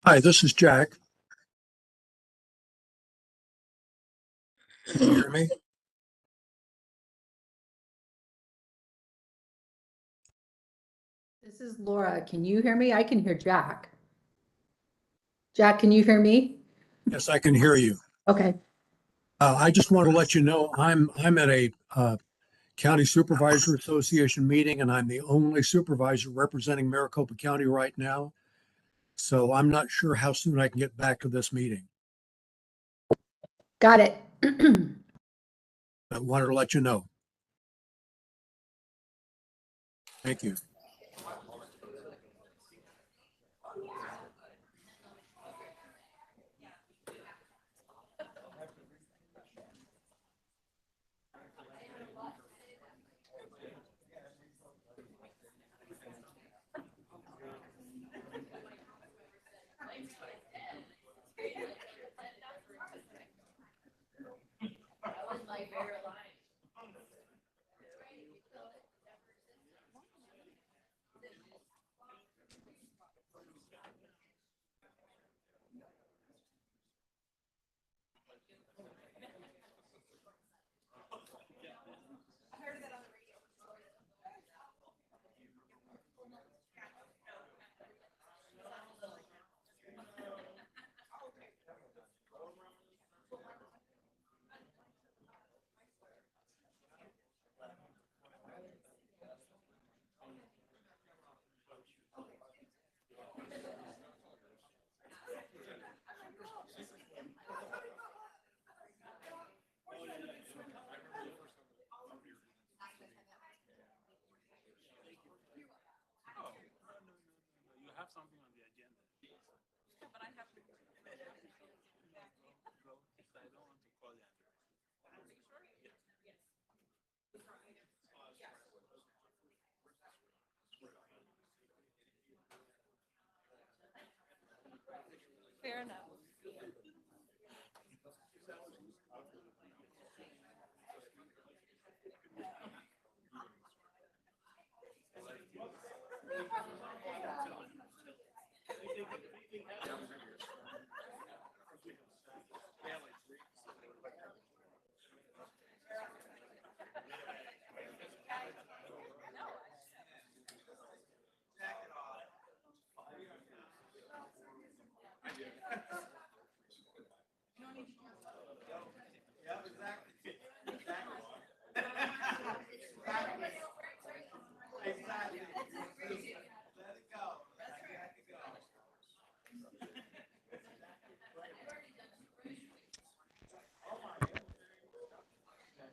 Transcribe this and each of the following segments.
Hi, this is Jack. Can you hear me? This is Laura. Can you hear me? I can hear Jack. Jack, can you hear me? Yes, I can hear you. Okay. I just want to let you know I'm at a County Supervisor Association meeting, and I'm the only supervisor representing Maricopa County right now. So I'm not sure how soon I can get back to this meeting. Got it. I wanted to let you know. Thank you. Fair enough.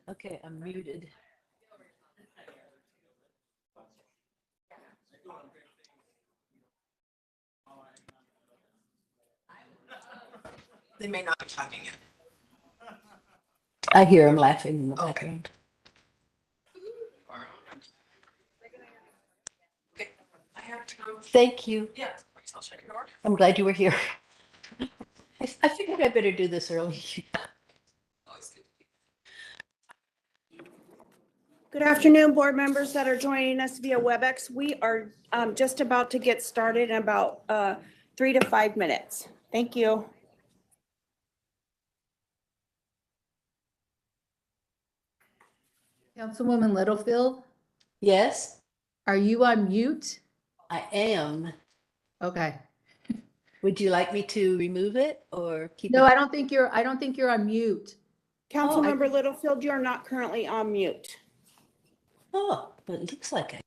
Okay, I'm muted. They may not be talking yet. I hear him laughing in the background. Okay. I have to. Thank you. Yeah. I'll shut your door. I'm glad you were here. I figured I better do this early. Always good. Good afternoon, board members that are joining us via WebEx. We are just about to get started in about 3 to 5 minutes. Thank you. Councilwoman Littlefield, Yes, are you on mute? I am. Okay. Would you like me to remove it or keep No, it? I don't think you're on mute. Councilmember Littlefield, you're not currently on mute. Oh, but it looks like I.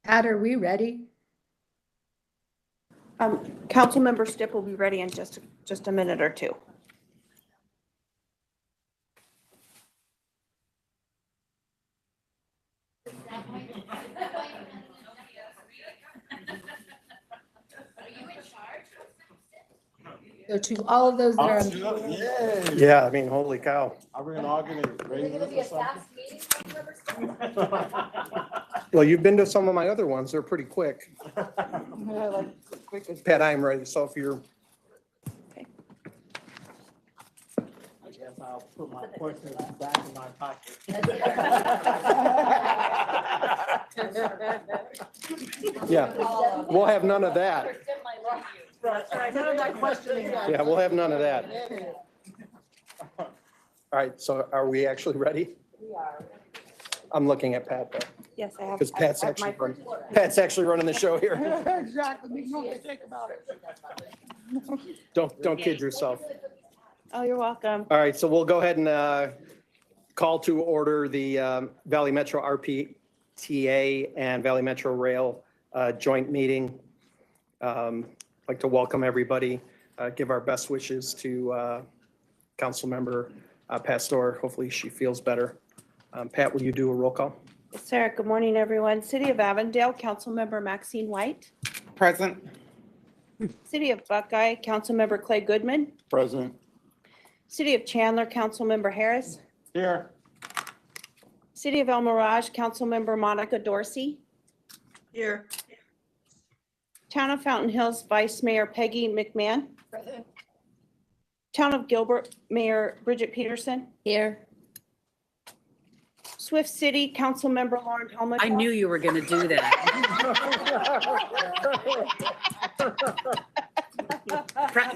Pat, are we ready? Councilmember Stipp will be ready in just a minute or two. So to all of those that are, on- Yeah, I mean, holy cow. Well, you've been to some of my other ones. They're pretty quick. Pat, I'm ready. So if you're, I guess I'll put my questions back in my pocket. yeah, we'll have none of that. Right, none of that questioning. Yeah, we'll have none of that. All right, so are we actually ready? We are. I'm looking at Pat though, Yes, I have. because Pat's I have my actually running, first- Pat's actually running the show here. Exactly, make no mistake about it. Don't kid yourself. Oh, you're welcome. All right, so we'll go ahead and call to order the Valley Metro RPTA and Valley Metro Rail joint meeting. I'd like to welcome everybody, give our best wishes to Councilmember Pastor. Hopefully she feels better. Pat, will you do a roll call? Yes, sir. Good morning, everyone. City of Avondale, Councilmember Maxine White. Present. City of Buckeye, Councilmember Clay Goodman. Present. City of Chandler, Councilmember Harris. Here. City of El Mirage, Councilmember Monica Dorsey. Here. Town of Fountain Hills, Vice Mayor Peggy McMahon. Town of Gilbert, Mayor Bridget Peterson. Here. Swift City, Councilmember Lauren Helmut. I knew you were going to do that.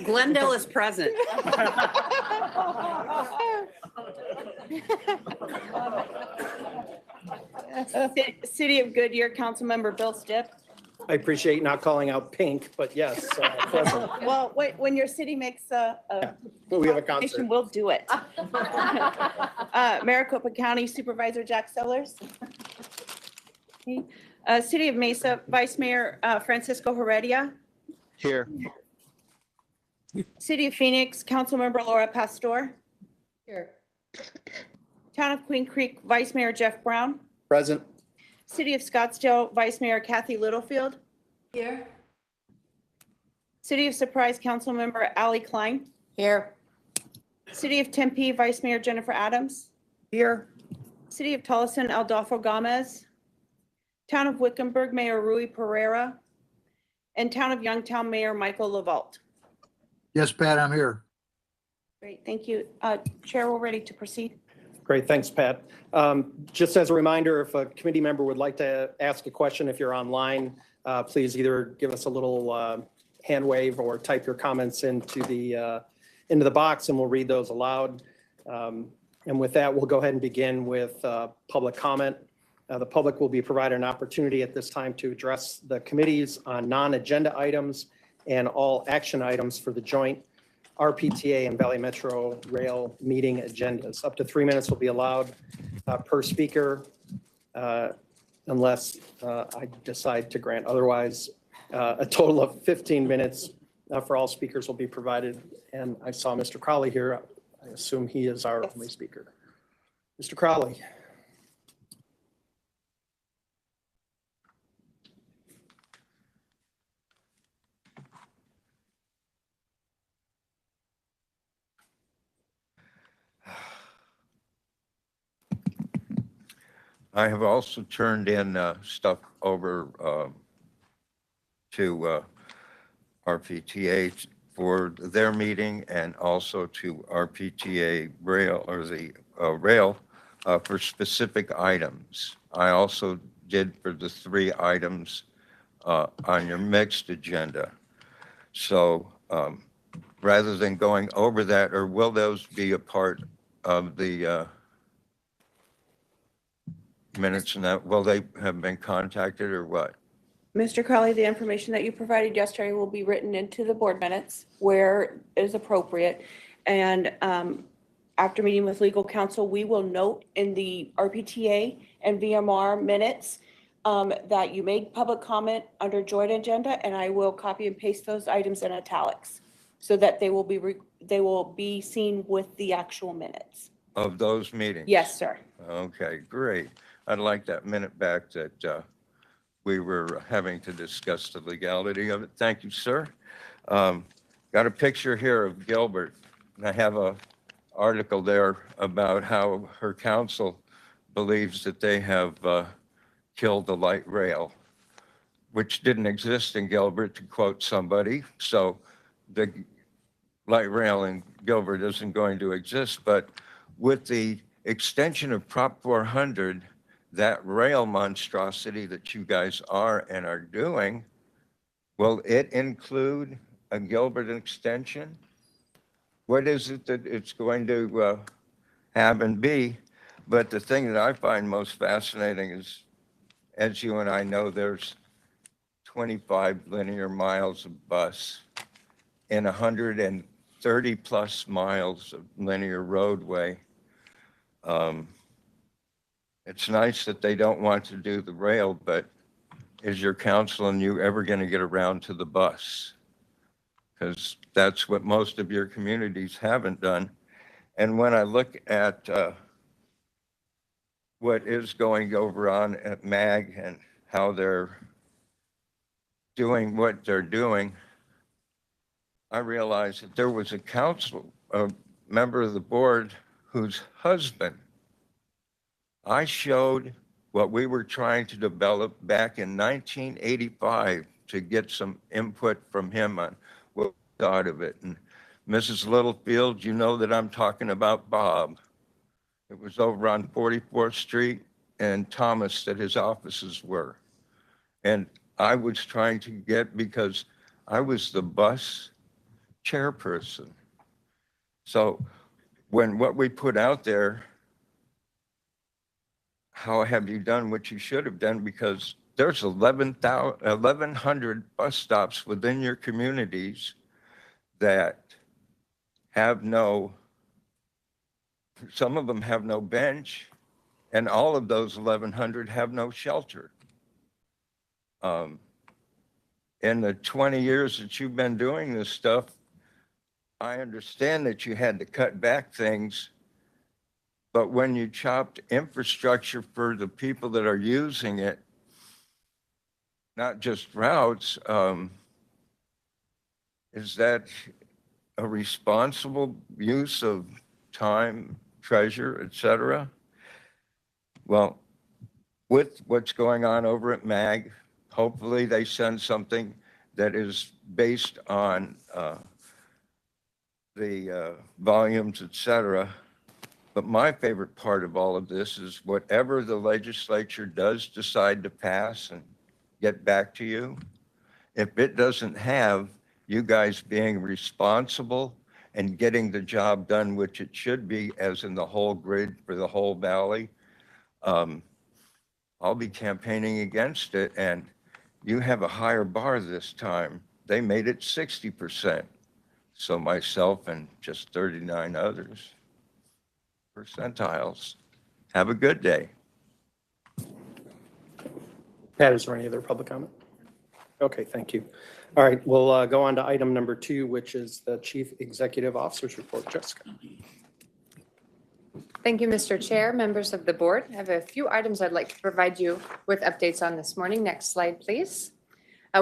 Glendale is present. City of Goodyear, Councilmember Bill Stipp. I appreciate not calling out pink, but yes, present. Well, wait, when your city makes a We have a proclamation, concert. we'll do it. Maricopa County Supervisor Jack Sellers. Okay. City of Mesa, Vice Mayor Francisco Heredia. Here. City of Phoenix, Councilmember Laura Pastor. here, Town of Queen Creek, Vice Mayor Jeff Brown. Present. City of Scottsdale, Vice Mayor Kathy Littlefield. Here. City of Surprise, Councilmember Allie Klein. Here. City of Tempe, Vice Mayor Jennifer Adams. Here. City of Tolleson, Adolfo Gomez. Town of Wickenburg, Mayor Rui Pereira. And Town of Youngtown, Mayor Michael Lavault. Yes, Pat, I'm here. Great, thank you. Chair, we're ready to proceed. Great, thanks, Pat. Just as a reminder, if a committee member would like to ask a question, if you're online, please either give us a little hand wave or type your comments into the box and we'll read those aloud. And with that, we'll go ahead and begin with public comment. The public will be provided an opportunity at this time to address the committees on non-agenda items and all action items for the joint RPTA and Valley Metro Rail meeting agendas. Up to 3 minutes will be allowed per speaker unless I decide to grant otherwise. A total of 15 minutes for all speakers will be provided. And I saw Mr. Crowley here. I assume he is our only speaker. Mr. Crowley. I have also turned in stuff over to RPTA for their meeting and also to RPTA Rail or the Rail for specific items. I also did for the 3 items on your mixed agenda. So rather than going over that, or will those be a part of the minutes and that, will they have been contacted or what? Mr. Crowley, the information that you provided yesterday will be written into the board minutes where is appropriate. And after meeting with legal counsel, we will note in the RPTA and VMR minutes that you made public comment under joint agenda, and I will copy and paste those items in italics so that they will be seen with the actual minutes. Of those meetings? Yes, sir. Okay, great. I'd like that minute back that we were having to discuss the legality of it. Thank you, sir. Got a picture here of Gilbert, and I have a article there about how her council believes that they have killed the light rail, which didn't exist in Gilbert, to quote somebody. So the light rail in Gilbert isn't going to exist, but with the extension of Prop 400, that rail monstrosity that you guys are and are doing, will it include a Gilbert extension? What is it that it's going to have and be? But the thing that I find most fascinating is, as you and I know, there's 25 linear miles of bus and 130 plus miles of linear roadway. It's nice that they don't want to do the rail, but is your council and you ever going to get around to the bus? Because that's what most of your communities haven't done. And when I look at what is going over on at MAG and how they're doing what they're doing, I realized that there was a member of the board whose husband, I showed what we were trying to develop back in 1985 to get some input from him on what we thought of it. And Mrs. Littlefield, you know that I'm talking about Bob. It was over on 44th Street and Thomas that his offices were. And I was trying to get, because I was the bus chairperson. So when what we put out there, how have you done what you should have done? Because there's 1,100 bus stops within your communities that have no, some of them have no bench, and all of those 1,100 have no shelter. In the 20 years that you've been doing this stuff, I understand that you had to cut back things, but when you chopped infrastructure for the people that are using it, not just routes, is that a responsible use of time, treasure, et cetera? Well, with what's going on over at MAG, hopefully they send something that is based on the volumes, et cetera. But my favorite part of all of this is whatever the legislature does decide to pass and get back to you, if it doesn't have you guys being responsible and getting the job done, which it should be, as in the whole grid for the whole valley, I'll be campaigning against it. And you have a higher bar this time. They made it 60%. So myself and just 39 others, percentiles. Have a good day. Pat, is there any other public comment? Okay, thank you. All right, we'll go on to item number 2, which is the Chief Executive Officer's report. Jessica. Thank you, Mr. Chair, members of the board. I have a few items I'd like to provide you with updates on this morning. Next slide, please.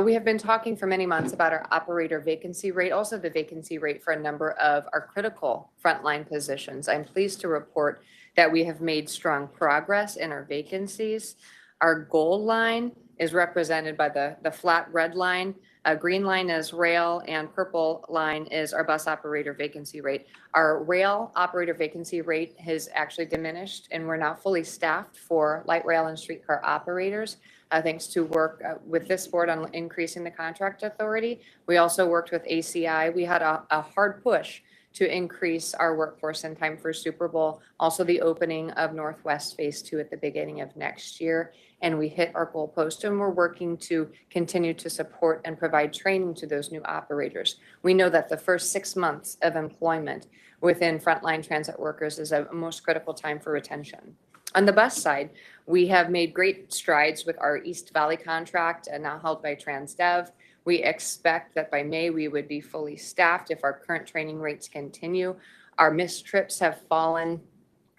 We have been talking for many months about our operator vacancy rate, also the vacancy rate for a number of our critical frontline positions. I'm pleased to report that we have made strong progress in our vacancies. Our goal line is represented by the flat red line. Green line is rail, and purple line is our bus operator vacancy rate. Our rail operator vacancy rate has actually diminished, and we're now fully staffed for light rail and streetcar operators, thanks to work with this board on increasing the contract authority. We also worked with ACI. We had a hard push to increase our workforce in time for Super Bowl, also the opening of Northwest Phase 2 at the beginning of next year. And we hit our goal post, and we're working to continue to support and provide training to those new operators. We know that the first 6 months of employment within frontline transit workers is a most critical time for retention. On the bus side, we have made great strides with our East Valley contract and now held by TransDev. We expect that by May, we would be fully staffed if our current training rates continue. Our missed trips have fallen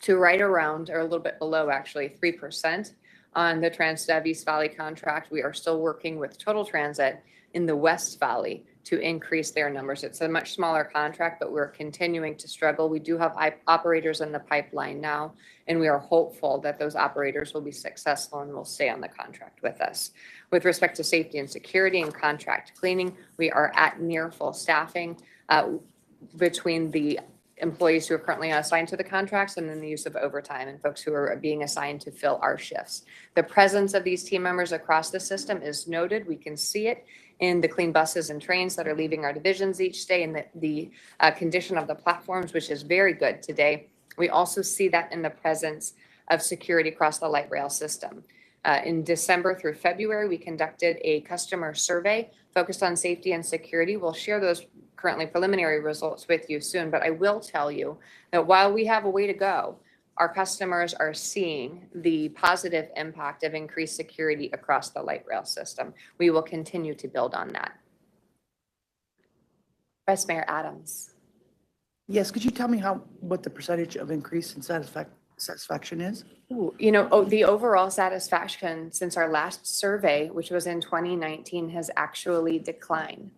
to right around, or a little bit below actually, 3% on the TransDev East Valley contract. We are still working with Total Transit in the West Valley to increase their numbers. It's a much smaller contract, but we're continuing to struggle. We do have operators in the pipeline now, and we are hopeful that those operators will be successful and will stay on the contract with us. With respect to safety and security and contract cleaning, we are at near full staffing between the employees who are currently assigned to the contracts and then the use of overtime and folks who are being assigned to fill our shifts. The presence of these team members across the system is noted. We can see it in the clean buses and trains that are leaving our divisions each day, and the condition of the platforms, which is very good today. We also see that in the presence of security across the light rail system. In December through February, we conducted a customer survey focused on safety and security. We'll share those currently preliminary results with you soon, but I will tell you that while we have a way to go, our customers are seeing the positive impact of increased security across the light rail system. We will continue to build on that. Vice Mayor Adams. Yes, could you tell me what the percentage of increase in satisfaction is? Ooh, the overall satisfaction since our last survey, which was in 2019, has actually declined.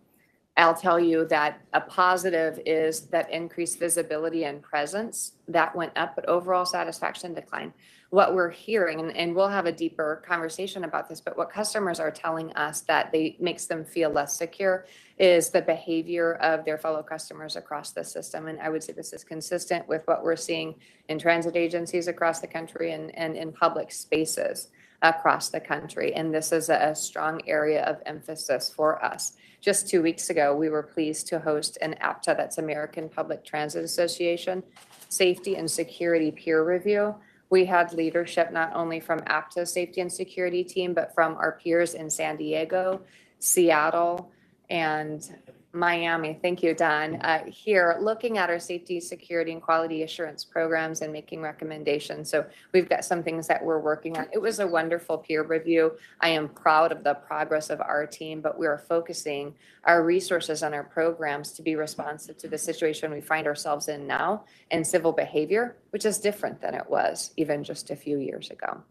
I'll tell you that a positive is that increased visibility and presence that went up, but overall satisfaction declined. What we're hearing, and we'll have a deeper conversation about this, but what customers are telling us that makes them feel less secure is the behavior of their fellow customers across the system. And I would say this is consistent with what we're seeing in transit agencies across the country and in public spaces across the country. And this is a strong area of emphasis for us. Just 2 weeks ago, we were pleased to host an APTA, that's American Public Transit Association, Safety and Security Peer Review. We had leadership not only from APTA's safety and security team, but from our peers in San Diego, Seattle, and Miami. Thank you, Don. Here, looking at our safety, security, and quality assurance programs and making recommendations. So we've got some things that we're working on. It was a wonderful peer review. I am proud of the progress of our team, but we are focusing our resources on our programs to be responsive to the situation we find ourselves in now and civil behavior, which is different than it was even just a few years ago.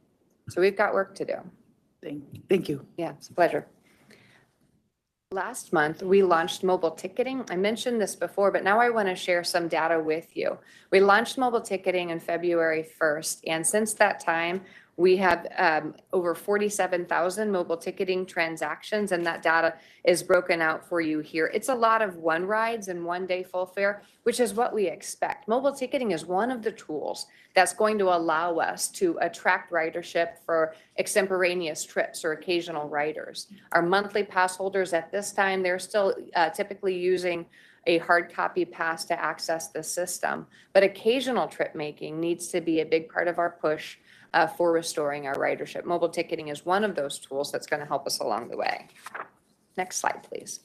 So we've got work to do. Thank you. Yeah, it's a pleasure. Last month, we launched mobile ticketing. I mentioned this before, but now I want to share some data with you. We launched mobile ticketing on February 1st, and since that time, we have over 47,000 mobile ticketing transactions, and that data is broken out for you here. It's a lot of one rides and 1 day full fare, which is what we expect. Mobile ticketing is one of the tools that's going to allow us to attract ridership for extemporaneous trips or occasional riders. Our monthly pass holders at this time, they're still typically using a hard copy pass to access the system, but occasional trip making needs to be a big part of our push for restoring our ridership. Mobile ticketing is one of those tools that's going to help us along the way. Next slide, please.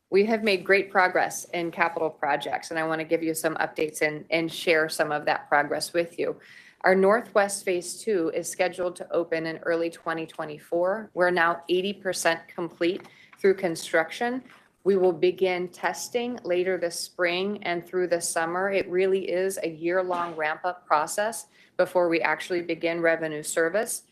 We have made great progress in capital projects, and I want to give you some updates and share some of that progress with you. Our Northwest Phase 2 is scheduled to open in early 2024. We're now 80% complete through construction. We will begin testing later this spring and through the summer. It really is a year-long ramp-up process before we actually begin revenue service.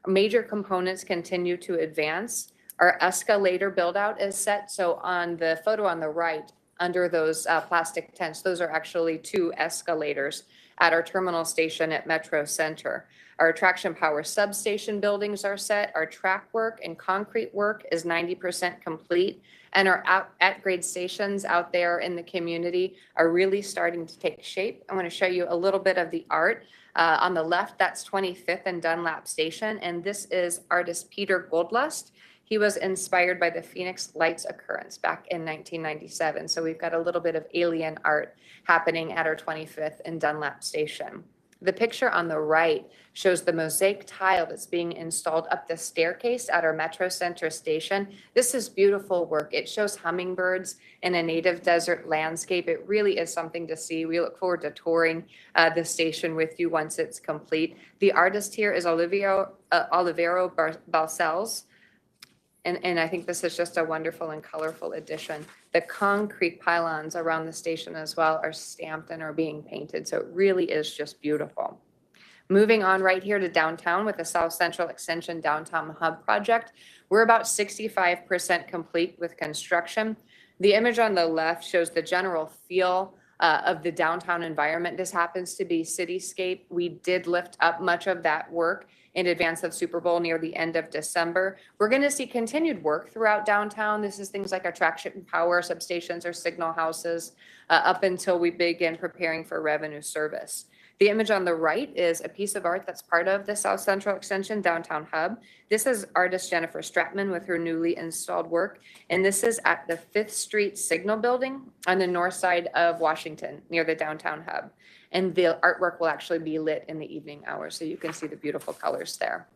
Major components continue to advance. Our escalator build-out is set. So on the photo on the right, under those plastic tents, those are actually 2 escalators at our terminal station at Metro Center. Our attraction power substation buildings are set. Our track work and concrete work is 90% complete. And our at-grade stations out there in the community are really starting to take shape. I want to show you a little bit of the art. On the left, that's 25th and Dunlap Station. And this is artist Peter Goldlust. He was inspired by the Phoenix Lights occurrence back in 1997. So we've got a little bit of alien art happening at our 25th and Dunlap Station. The picture on the right shows the mosaic tile that's being installed up the staircase at our Metro Center station. This is beautiful work. It shows hummingbirds in a native desert landscape. It really is something to see. We look forward to touring the station with you once it's complete. The artist here is Olivero Balcells. And I think this is just a wonderful and colorful addition. The concrete pylons around the station as well are stamped and are being painted. So it really is just beautiful. Moving on right here to downtown with the South Central Extension Downtown Hub project. We're about 65% complete with construction. The image on the left shows the general feel of the downtown environment. This happens to be cityscape. We did lift up much of that work in advance of Super Bowl near the end of December. We're going to see continued work throughout downtown. This is things like attraction power substations or signal houses up until we begin preparing for revenue service. The image on the right is a piece of art that's part of the South Central Extension Downtown Hub. This is artist Jennifer Stratman with her newly installed work. And this is at the 5th Street Signal Building on the north side of Washington near the Downtown Hub. And the artwork will actually be lit in the evening hours, so you can see the beautiful colors there.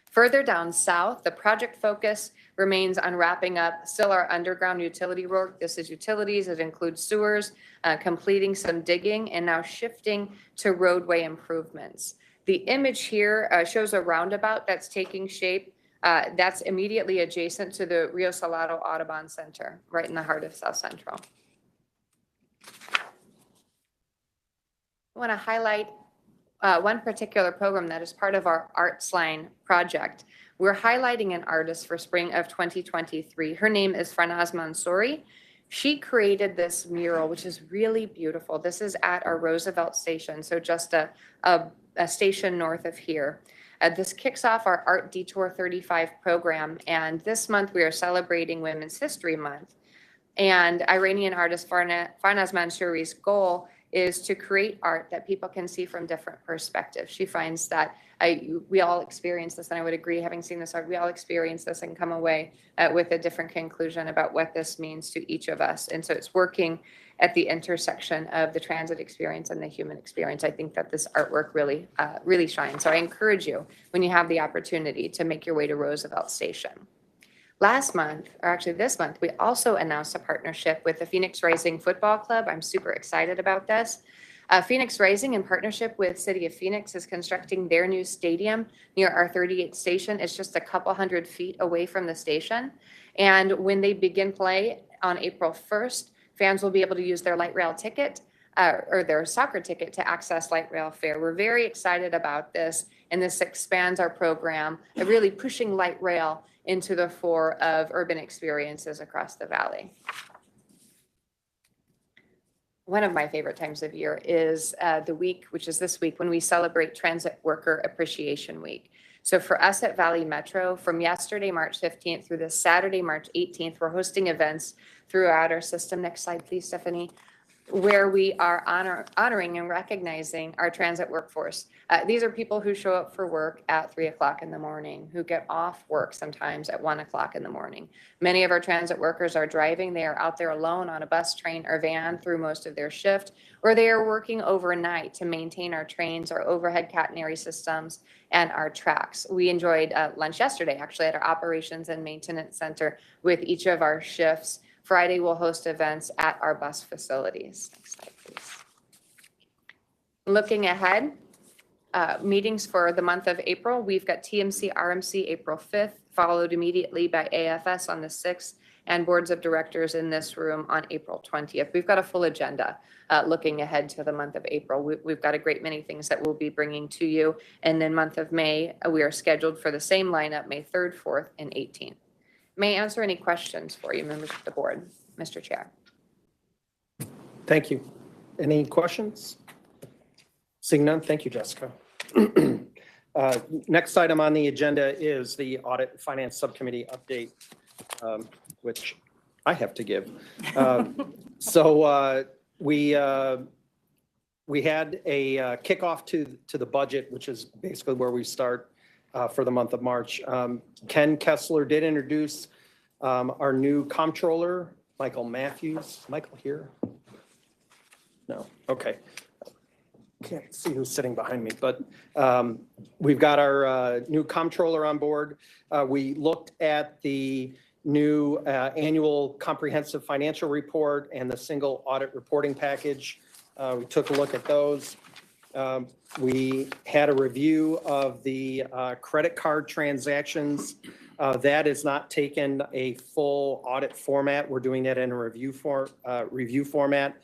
Further down south, the project focus remains on wrapping up still our underground utility work. This is utilities, it includes sewers, completing some digging, and now shifting to roadway improvements. The image here shows a roundabout that's taking shape. That's immediately adjacent to the Rio Salado Audubon Center, right in the heart of South Central. I want to highlight one particular program that is part of our Arts Line project. We're highlighting an artist for spring of 2023. Her name is Farnaz Mansouri. She created this mural, which is really beautiful. This is at our Roosevelt station, so just a station north of here. This kicks off our Art Detour 35 program, and this month we are celebrating Women's History Month. And Iranian artist Farnaz Mansouri's goal is to create art that people can see from different perspectives. She finds that we all experience this, and I would agree, having seen this art, we all experience this and come away with a different conclusion about what this means to each of us. And so it's working at the intersection of the transit experience and the human experience. I think that this artwork really, really shines. So I encourage you, when you have the opportunity, to make your way to Roosevelt Station. Last month, or actually this month, we also announced a partnership with the Phoenix Rising Football Club. I'm super excited about this. Phoenix Rising, in partnership with City of Phoenix, is constructing their new stadium near our 38th station. It's just a couple hundred feet away from the station. And when they begin play on April 1st, fans will be able to use their light rail ticket or their soccer ticket to access light rail fare. We're very excited about this, and this expands our program, really pushing light rail into the fore of urban experiences across the valley. One of my favorite times of year is the week, which is this week, when we celebrate Transit Worker Appreciation Week. So for us at Valley Metro, from yesterday, March 15th through this Saturday, March 18th, we're hosting events throughout our system. Next slide, please, Stephanie. Where we are honoring and recognizing our transit workforce. These are people who show up for work at 3 o'clock in the morning, who get off work sometimes at 1 o'clock in the morning. Many of our transit workers are driving. They are out there alone on a bus, train, or van through most of their shift, or they are working overnight to maintain our trains, our overhead catenary systems, and our tracks. We enjoyed lunch yesterday, actually, at our Operations and Maintenance Center with each of our shifts. Friday, we'll host events at our bus facilities. Next slide, please. Looking ahead, meetings for the month of April, we've got TMC RMC April 5th, followed immediately by AFS on the 6th, and boards of directors in this room on April 20th. We've got a full agenda looking ahead to the month of April. We've got a great many things that we'll be bringing to you. And then month of May, we are scheduled for the same lineup, May 3rd, 4th, and 18th. May I answer any questions for you, members of the board, Mr. Chair? Thank you. Any questions? Seeing none, thank you, Jessica. Next item on the agenda is the Audit and Finance Subcommittee update, which I have to give. We had a kickoff to the budget, which is basically where we start for the month of March. Ken Kessler did introduce our new comptroller, Michael Matthews. Michael here? No, okay. can't see who's sitting behind me, but we've got our new comptroller on board. We looked at the new annual comprehensive financial report and the single audit reporting package. We took a look at those. We had a review of the credit card transactions. That is not taken a full audit format. We're doing that in a review format.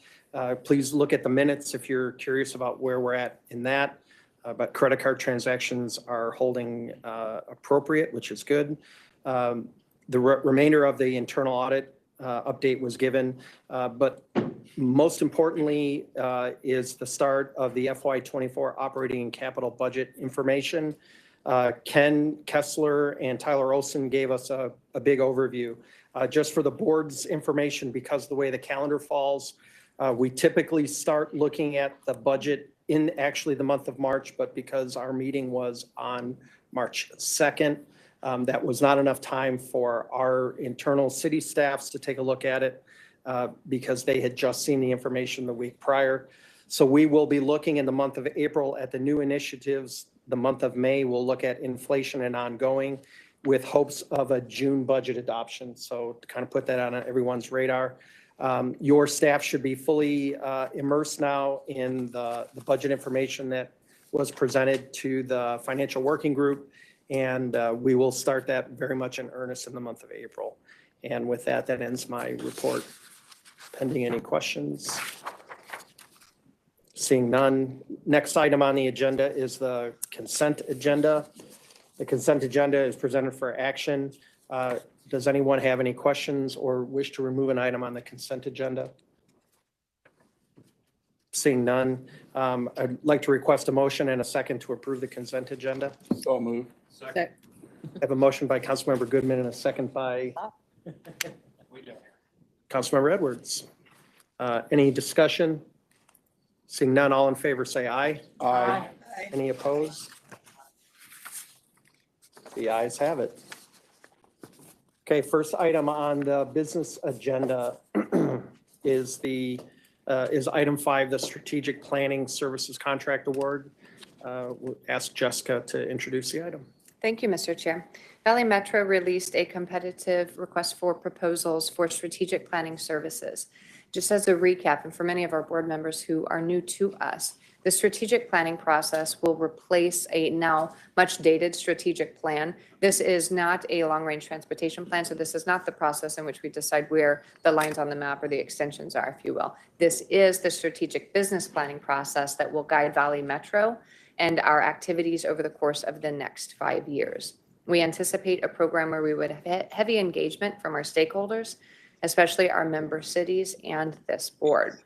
Please look at the minutes if you're curious about where we're at in that. But credit card transactions are holding appropriate, which is good. The remainder of the internal audit update was given, but most importantly is the start of the FY24 operating and capital budget information. Ken Kessler and Tyler Olson gave us a big overview. Just for the board's information, because the way the calendar falls, we typically start looking at the budget in actually the month of March, but because our meeting was on March 2nd, that was not enough time for our internal city staffs to take a look at it because they had just seen the information the week prior. So we will be looking in the month of April at the new initiatives. The month of May, we'll look at inflation and ongoing with hopes of a June budget adoption. So to kind of put that on everyone's radar. Your staff should be fully immersed now in the budget information that was presented to the financial working group. And we will start that very much in earnest in the month of April. And with that, that ends my report. Pending any questions? Seeing none. Next item on the agenda is the consent agenda. The consent agenda is presented for action. Does anyone have any questions or wish to remove an item on the consent agenda? Seeing none. I'd like to request a motion and a second to approve the consent agenda. So moved. I have a motion by Councilmember Goodman and a second by Councilmember Edwards. Any discussion? Seeing none, all in favor say aye. Aye. Any opposed? The ayes have it. Okay, first item on the business agenda is item 5, the Strategic Planning Services Contract Award. We'll ask Jessica to introduce the item. Thank you, Mr. Chair. Valley Metro released a competitive request for proposals for strategic planning services. Just as a recap, and for many of our board members who are new to us, the strategic planning process will replace a now much dated strategic plan. This is not a long-range transportation plan, so this is not the process in which we decide where the lines on the map or the extensions are, if you will. This is the strategic business planning process that will guide Valley Metro and our activities over the course of the next 5 years. We anticipate a program where we would have heavy engagement from our stakeholders, especially our member cities and this board.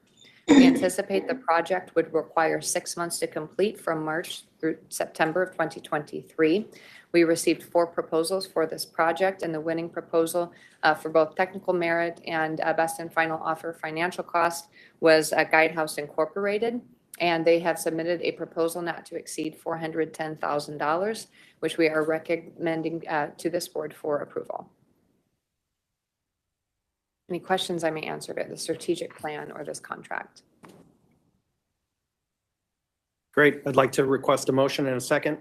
We anticipate the project would require 6 months to complete from March through September of 2023. We received 4 proposals for this project, and the winning proposal for both technical merit and best and final offer financial cost was Guidehouse Incorporated, and they have submitted a proposal not to exceed $410,000, which we are recommending to this board for approval. Any questions I may answer about the strategic plan or this contract? Great. I'd like to request a motion and a second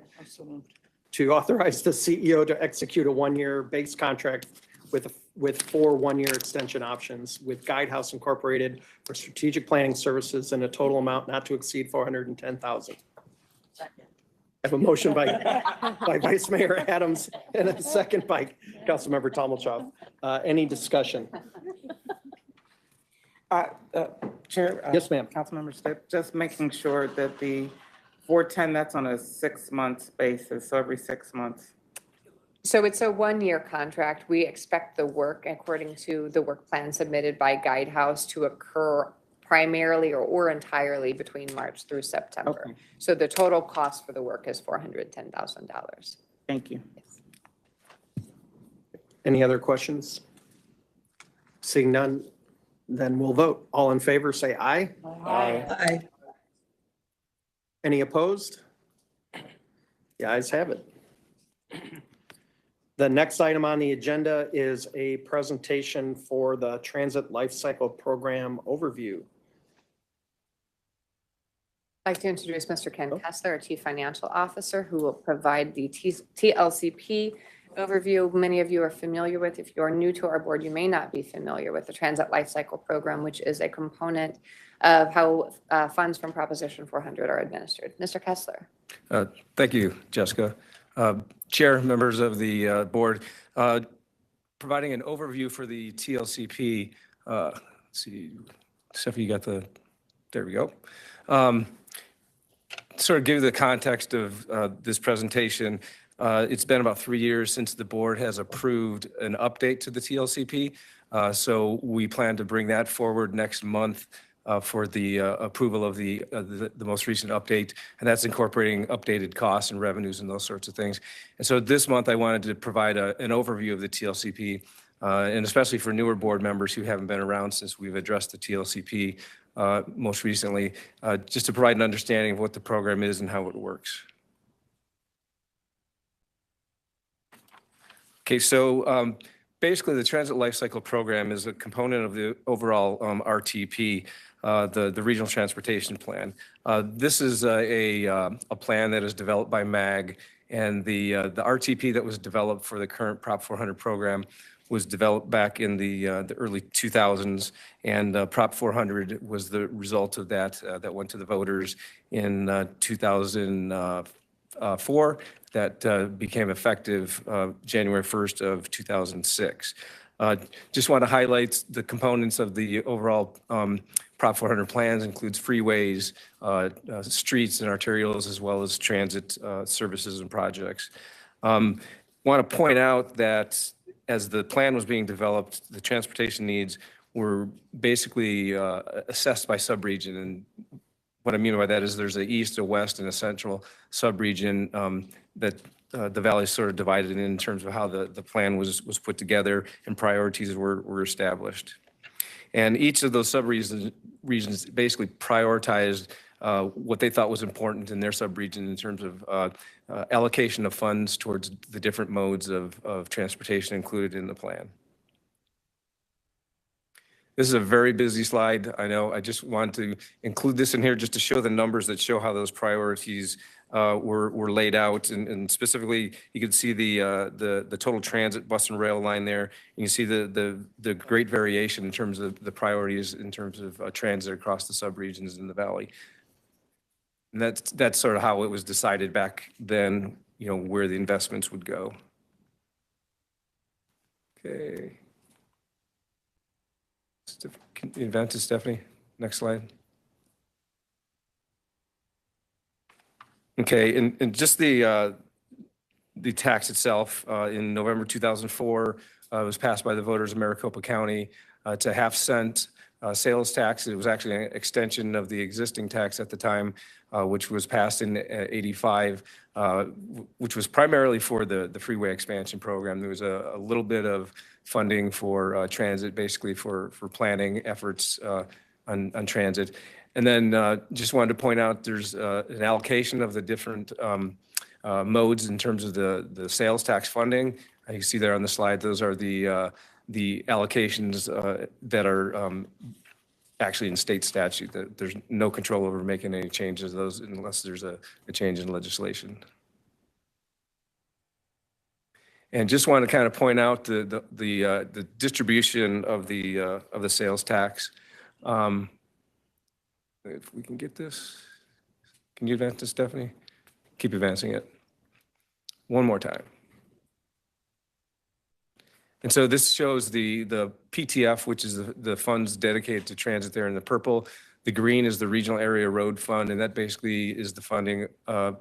to authorize the CEO to execute a 1-year base contract with 4 1-year extension options with Guidehouse Incorporated for strategic planning services in a total amount not to exceed $410,000. I have a motion by Vice Mayor Adams and a second by Councilmember Tommelchoff. Any discussion? Chair. Yes, ma'am. Councilmember Stipp, just making sure that the 410, that's on a 6-month basis, so every 6 months. So it's a 1-year contract. We expect the work, according to the work plan submitted by Guidehouse, to occur primarily or entirely between March through September. Okay. So the total cost for the work is $410,000. Thank you. Any other questions? Seeing none, then we'll vote. All in favor, say aye. Aye. Any opposed? The ayes have it. The next item on the agenda is a presentation for the Transit Life Cycle Program Overview. I'd like to introduce Mr. Ken Kessler, our Chief Financial Officer, who will provide the TLCP overview. Many of you are familiar with. If you're new to our board, you may not be familiar with the Transit Lifecycle Program, which is a component of how funds from Proposition 400 are administered. Mr. Kessler. Thank you, Jessica. Chair, members of the board, providing an overview for the TLCP. Let's see, Stephanie, you got the, there we go. Sort of give you the context of this presentation. It's been about 3 years since the board has approved an update to the TLCP. So we plan to bring that forward next month for the approval of the most recent update, and that's incorporating updated costs and revenues and those sorts of things. And so this month I wanted to provide an overview of the TLCP, and especially for newer board members who haven't been around since we've addressed the TLCP most recently, just to provide an understanding of what the program is and how it works. Okay, so basically the Transit Lifecycle Program is a component of the overall RTP, the Regional Transportation Plan. This is a plan that is developed by MAG, and the RTP that was developed for the current Prop 400 program was developed back in the early 2000s, and Prop 400 was the result of that that went to the voters in 2004. That became effective January 1st of 2006. Just want to highlight the components of the overall Prop 400 plans. Includes freeways, streets and arterials, as well as transit services and projects. Want to point out that as the plan was being developed, the transportation needs were basically assessed by subregion. And what I mean by that is there's an east, a west, and a central subregion that the valley is sort of divided in terms of how the plan was put together and priorities were established. And each of those subregions basically prioritized what they thought was important in their subregion in terms of allocation of funds towards the different modes of transportation included in the plan. This is a very busy slide. I know. I just wanted to include this in here just to show the numbers that show how those priorities were laid out. And specifically, you can see the total transit bus and rail line there. You can see the great variation in terms of the priorities in terms of transit across the subregions in the valley. And that's sort of how it was decided back then, you know, where the investments would go. Okay. Can you advance it, Stephanie? Next slide. Okay, and just the tax itself, in November 2004, was passed by the voters of Maricopa County. It's a half-cent sales tax. It was actually an extension of the existing tax at the time, which was passed in '85, which was primarily for the freeway expansion program. There was a little bit of funding for transit, basically for planning efforts on transit. And then just wanted to point out there's an allocation of the different modes in terms of the sales tax funding. You see there on the slide, those are the allocations that are actually in state statute. That there's no control over making any changes to those unless there's a change in legislation. And just want to kind of point out the distribution of the sales tax. If we can get this, can you advance this, Stephanie? Keep advancing it. One more time. And so this shows the PTF, which is the funds dedicated to transit there in the purple. The green is the Regional Area Road Fund, and that basically is the funding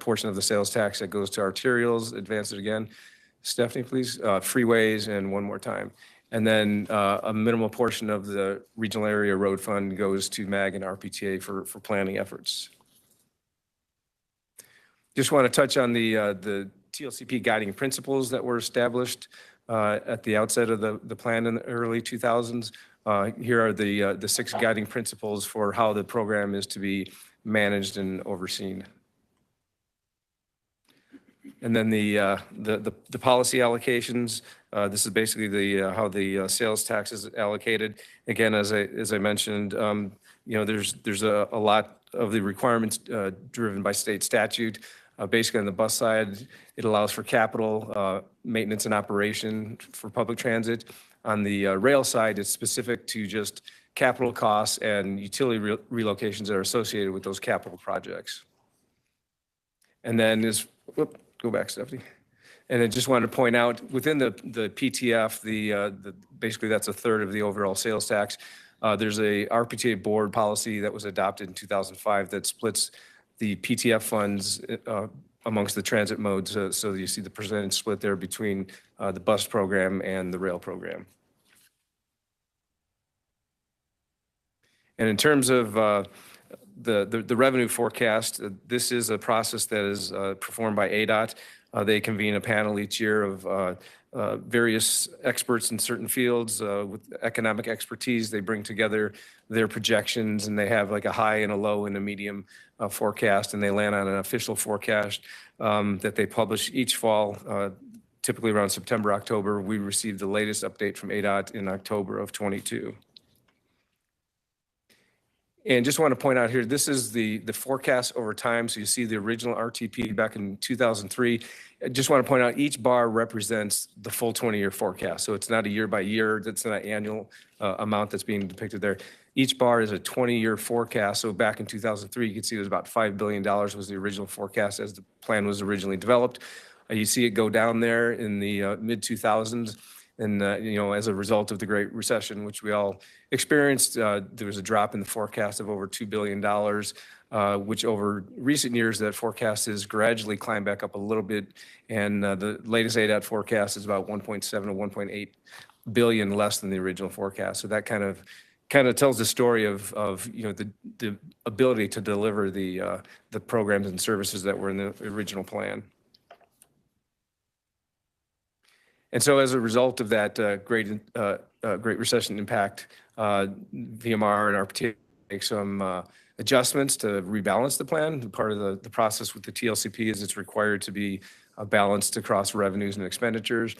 portion of the sales tax that goes to arterials. Advance it again. Stephanie, please. Freeways, and one more time. And then a minimal portion of the Regional Area Road Fund goes to MAG and RPTA for planning efforts. Just want to touch on the TLCP guiding principles that were established at the outset of the plan in the early 2000s. Here are the 6 guiding principles for how the program is to be managed and overseen. And then the policy allocations. This is basically how the sales tax is allocated. Again, as I mentioned, you know, there's a lot of the requirements driven by state statute. Basically, on the bus side, it allows for capital maintenance and operation for public transit. On the rail side, it's specific to just capital costs and utility relocations that are associated with those capital projects. And then go back, Stephanie. And I just wanted to point out, within the PTF, basically that's a third of the overall sales tax. There's a RPTA board policy that was adopted in 2005 that splits the PTF funds amongst the transit modes. So you see the percentage split there between the bus program and the rail program. And in terms of the revenue forecast, this is a process that is performed by ADOT. They convene a panel each year of various experts in certain fields with economic expertise. They bring together their projections, and they have like a high and a low and a medium forecast, and they land on an official forecast that they publish each fall, typically around September, October. We received the latest update from ADOT in October of 22. And just want to point out here, this is the forecast over time. So you see the original RTP back in 2003. I just want to point out each bar represents the full 20-year forecast. So it's not a year by year, that's not an annual amount that's being depicted there. Each bar is a 20-year forecast. So back in 2003, you can see it was about $5 billion was the original forecast as the plan was originally developed. You see it go down there in the mid 2000s. And, as a result of the Great Recession, which we all experienced, there was a drop in the forecast of over $2 billion, which over recent years, that forecast has gradually climbed back up a little bit. And the latest ADOT forecast is about 1.7 to 1.8 billion less than the original forecast. So that kind of tells the story of the ability to deliver the programs and services that were in the original plan. And so as a result of that great recession impact, VMR and RPTA make some adjustments to rebalance the plan. Part of the process with the TLCP is it's required to be balanced across revenues and expenditures.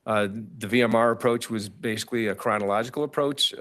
The VMR approach was basically a chronological approach.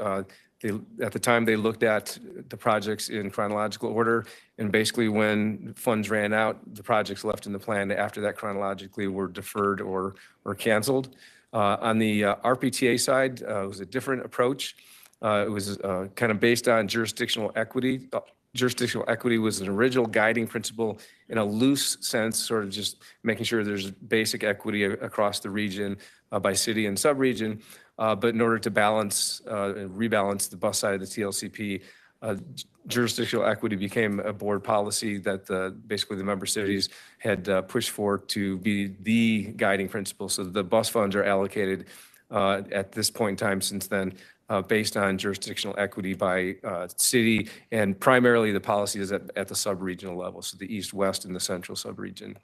At the time, they looked at the projects in chronological order, and basically when funds ran out, the projects left in the plan after that chronologically were deferred or canceled. On the RPTA side, it was a different approach. It was kind of based on jurisdictional equity. Jurisdictional equity was an original guiding principle in a loose sense, sort of just making sure there's basic equity across the region by city and subregion. But in order to balance and rebalance the bus side of the TLCP, jurisdictional equity became a board policy that basically the member cities had pushed for to be the guiding principle. So the bus funds are allocated at this point in time since then based on jurisdictional equity by city, and primarily the policy is at the sub-regional level, so the east, west, and the central sub-region.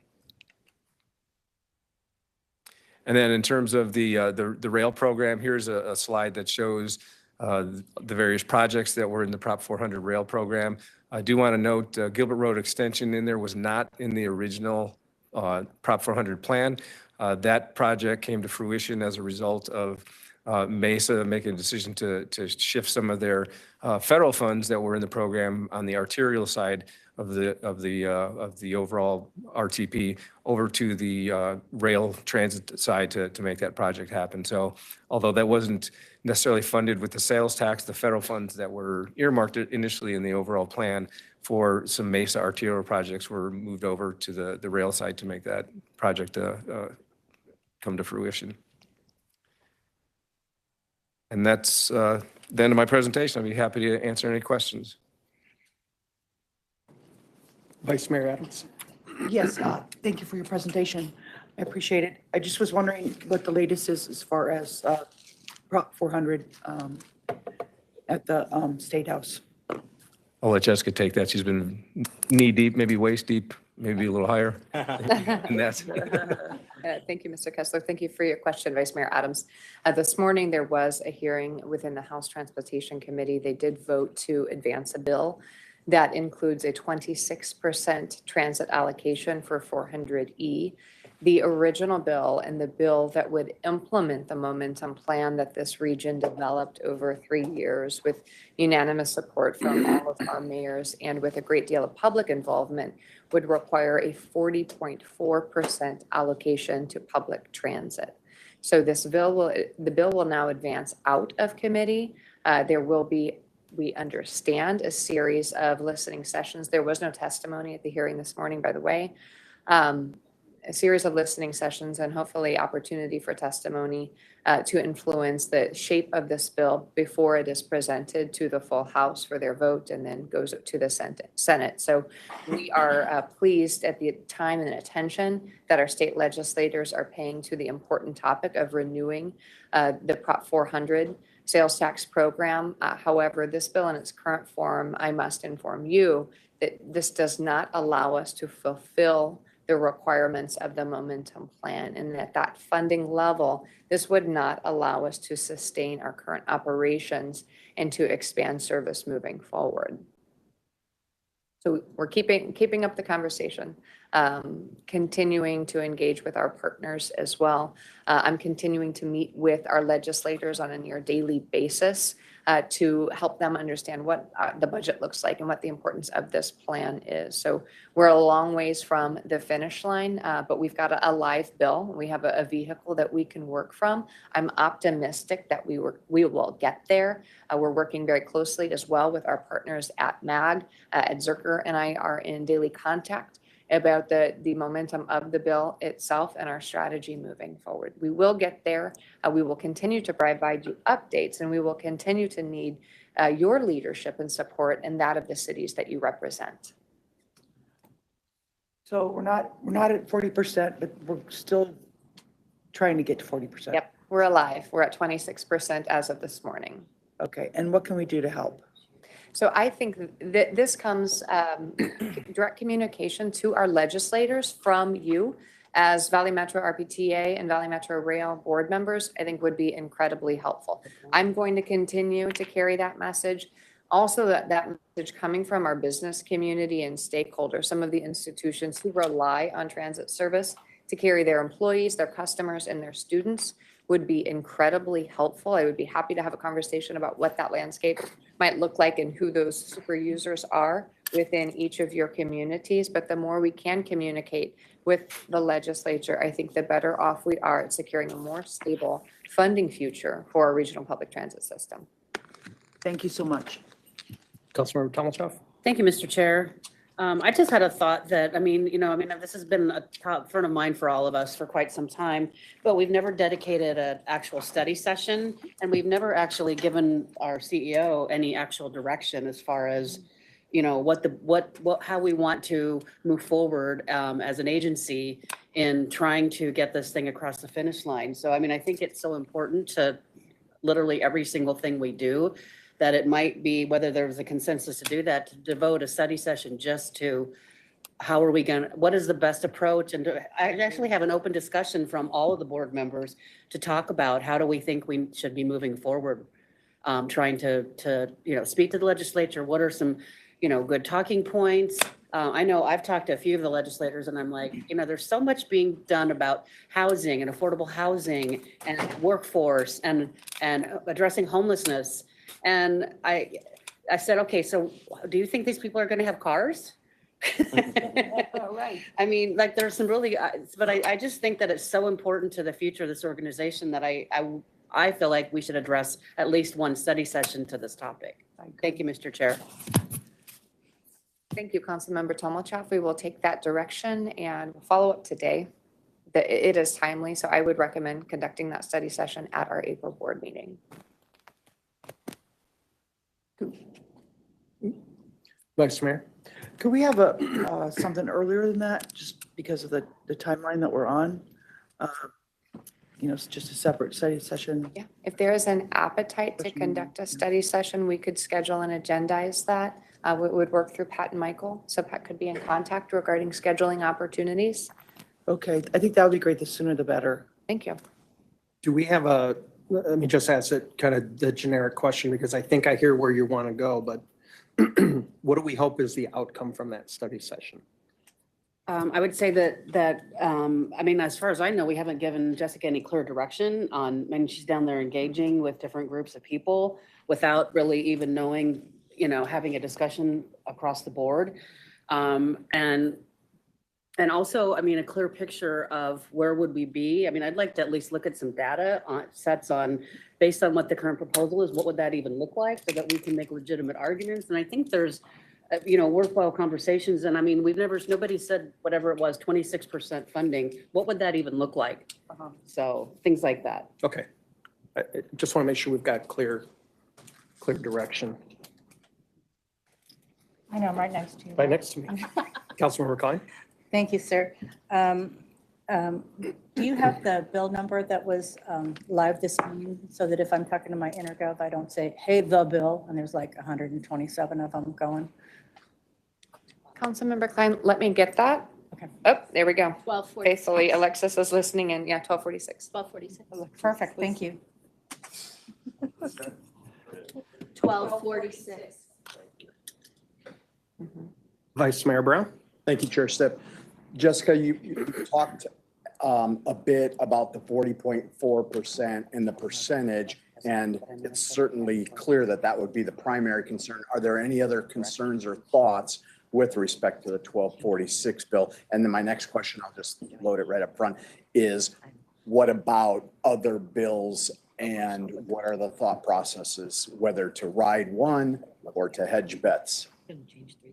And then in terms of the rail program, here's a slide that shows the various projects that were in the Prop 400 rail program. I do want to note Gilbert Road Extension in there was not in the original Prop 400 plan. That project came to fruition as a result of Mesa making a decision to shift some of their federal funds that were in the program on the arterial side of the overall RTP over to the rail transit side to make that project happen. So although that wasn't necessarily funded with the sales tax, the federal funds that were earmarked initially in the overall plan for some Mesa arterial projects were moved over to the rail side to make that project come to fruition. And that's the end of my presentation. I'd be happy to answer any questions. Vice Mayor Adams. Yes, thank you for your presentation. I appreciate it. I just was wondering what the latest is as far as Prop 400 at the State House. I'll let Jessica take that. She's been knee deep, maybe waist deep, maybe a little higher. And that's Thank you, Mr. Kessler. Thank you for your question, Vice Mayor Adams. This morning, there was a hearing within the House Transportation Committee. They did vote to advance a bill that includes a 26% transit allocation for 400E. the original bill and the bill that would implement the momentum plan that this region developed over 3 years with unanimous support from all of our mayors and with a great deal of public involvement would require a 40.4% allocation to public transit. So the bill will now advance out of committee. There will be, we understand, a series of listening sessions. There was no testimony at the hearing this morning, by the way. A series of listening sessions and hopefully opportunity for testimony to influence the shape of this bill before it is presented to the full House for their vote and then goes to the Senate. So we are pleased at the time and attention that our state legislators are paying to the important topic of renewing the Prop 400 sales tax program. However, this bill in its current form, I must inform you that this does not allow us to fulfill the requirements of the momentum plan, and at that funding level, this would not allow us to sustain our current operations and to expand service moving forward. So we're keeping up the conversation, continuing to engage with our partners as well. I'm continuing to meet with our legislators on a near daily basis to help them understand what the budget looks like and what the importance of this plan is. So we're a long ways from the finish line, but we've got a live bill. We have a vehicle that we can work from. I'm optimistic that we will get there. We're working very closely as well with our partners at MAG. Ed Zerker and I are in daily contact about the momentum of the bill itself and our strategy moving forward. We will get there. We will continue to provide you updates, and we will continue to need your leadership and support and that of the cities that you represent. So we're not at 40%, but we're still trying to get to 40%. Yep, we're alive. We're at 26% as of this morning. Okay, and what can we do to help? So I think that this comes direct communication to our legislators from you as Valley Metro RPTA and Valley Metro Rail board members, I think would be incredibly helpful. I'm going to continue to carry that message. Also, that message coming from our business community and stakeholders, some of the institutions who rely on transit service to carry their employees, their customers, and their students would be incredibly helpful. I would be happy to have a conversation about what that landscape might look like and who those super users are within each of your communities. But the more we can communicate with the legislature, I think the better off we are at securing a more stable funding future for our regional public transit system. Thank you so much. Councilmember Tommelchoff? Thank you, Mr. Chair. I just had a thought that, this has been a top front of mind for all of us for quite some time, but we've never dedicated an actual study session, and we've never actually given our CEO any actual direction as far as, how we want to move forward as an agency in trying to get this thing across the finish line. So, I think it's so important to literally every single thing we do, that it might be, whether there's a consensus to do that, to devote a study session just to what is the best approach? And I actually have an open discussion from all of the board members to talk about how do we think we should be moving forward, trying to speak to the legislature. What are some, good talking points? I know I've talked to a few of the legislators and I'm like, there's so much being done about housing and affordable housing and workforce and addressing homelessness. And I said, okay, so do you think these people are going to have cars? Right. There's some really, but I just think that it's so important to the future of this organization that I feel like we should address at least one study session to this topic. Thank you, Mr. Chair. Thank you, Councilmember Tommelchoff. We will take that direction and follow up today. It is timely, so I would recommend conducting that study session at our April board meeting. Vice Mayor? Could we have something earlier than that, just because of the timeline that we're on? It's just a separate study session. Yeah, if there is an appetite to conduct a study session, we could schedule and agendize that. We would work through Pat and Michael, so Pat could be in contact regarding scheduling opportunities. Okay, I think that would be great. The sooner the better. Thank you. Do we have let me just ask it kind of the generic question, because I think I hear where you want to go, but what do we hope is the outcome from that study session? I would say I mean, as far as I know, we haven't given Jessica any clear direction on, I mean, she's down there engaging with different groups of people without really even knowing, having a discussion across the board. And also, I mean, a clear picture of where would we be? I mean, I'd like to at least look at some data on sets on, based on what the current proposal is, what would that even look like so that we can make legitimate arguments? And I think there's, worthwhile conversations. And I mean, nobody said whatever it was, 26% funding. What would that even look like? So things like that. Okay. I just want to make sure we've got clear direction. I know, I'm right next to you. Right next to me. Councilmember Klein? Thank you, sir. Do you have the bill number that was live this morning so that if I'm talking to my InterGov, I don't say, hey, the bill, and there's like 127 of them going? Councilmember Klein, let me get that. Okay. Oh, there we go. 1246. Faithfully, Alexis is listening in. Yeah, 1246. 1246. Perfect, thank you. 1246. Vice Mayor Brown? Thank you, Chair Stipp. Jessica, you talked a bit about the 40.4% and the percentage, and it's certainly clear that that would be the primary concern. Are there any other concerns or thoughts with respect to the 1246 bill? And then my next question, I'll just load it right up front, is what about other bills and what are the thought processes, whether to ride one or to hedge bets?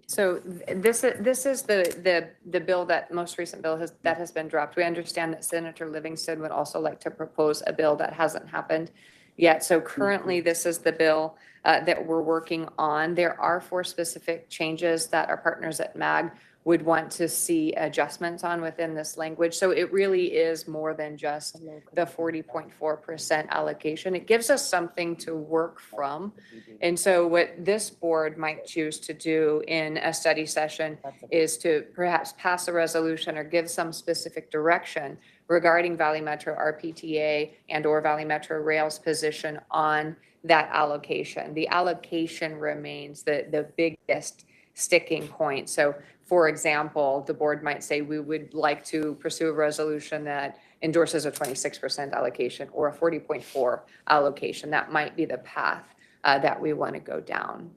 So this is the bill, that most recent bill that has been dropped. We understand that Senator Livingston would also like to propose a bill that hasn't happened yet. So currently, this is the bill that we're working on. There are 4 specific changes that our partners at MAG would want to see adjustments on within this language. So it really is more than just the 40.4% allocation. It gives us something to work from. And so what this board might choose to do in a study session is to perhaps pass a resolution or give some specific direction regarding Valley Metro RPTA and or Valley Metro Rail's position on that allocation. The allocation remains the biggest sticking point. So for example, the board might say we would like to pursue a resolution that endorses a 26% allocation or a 40.4 allocation. That might be the path that we want to go down.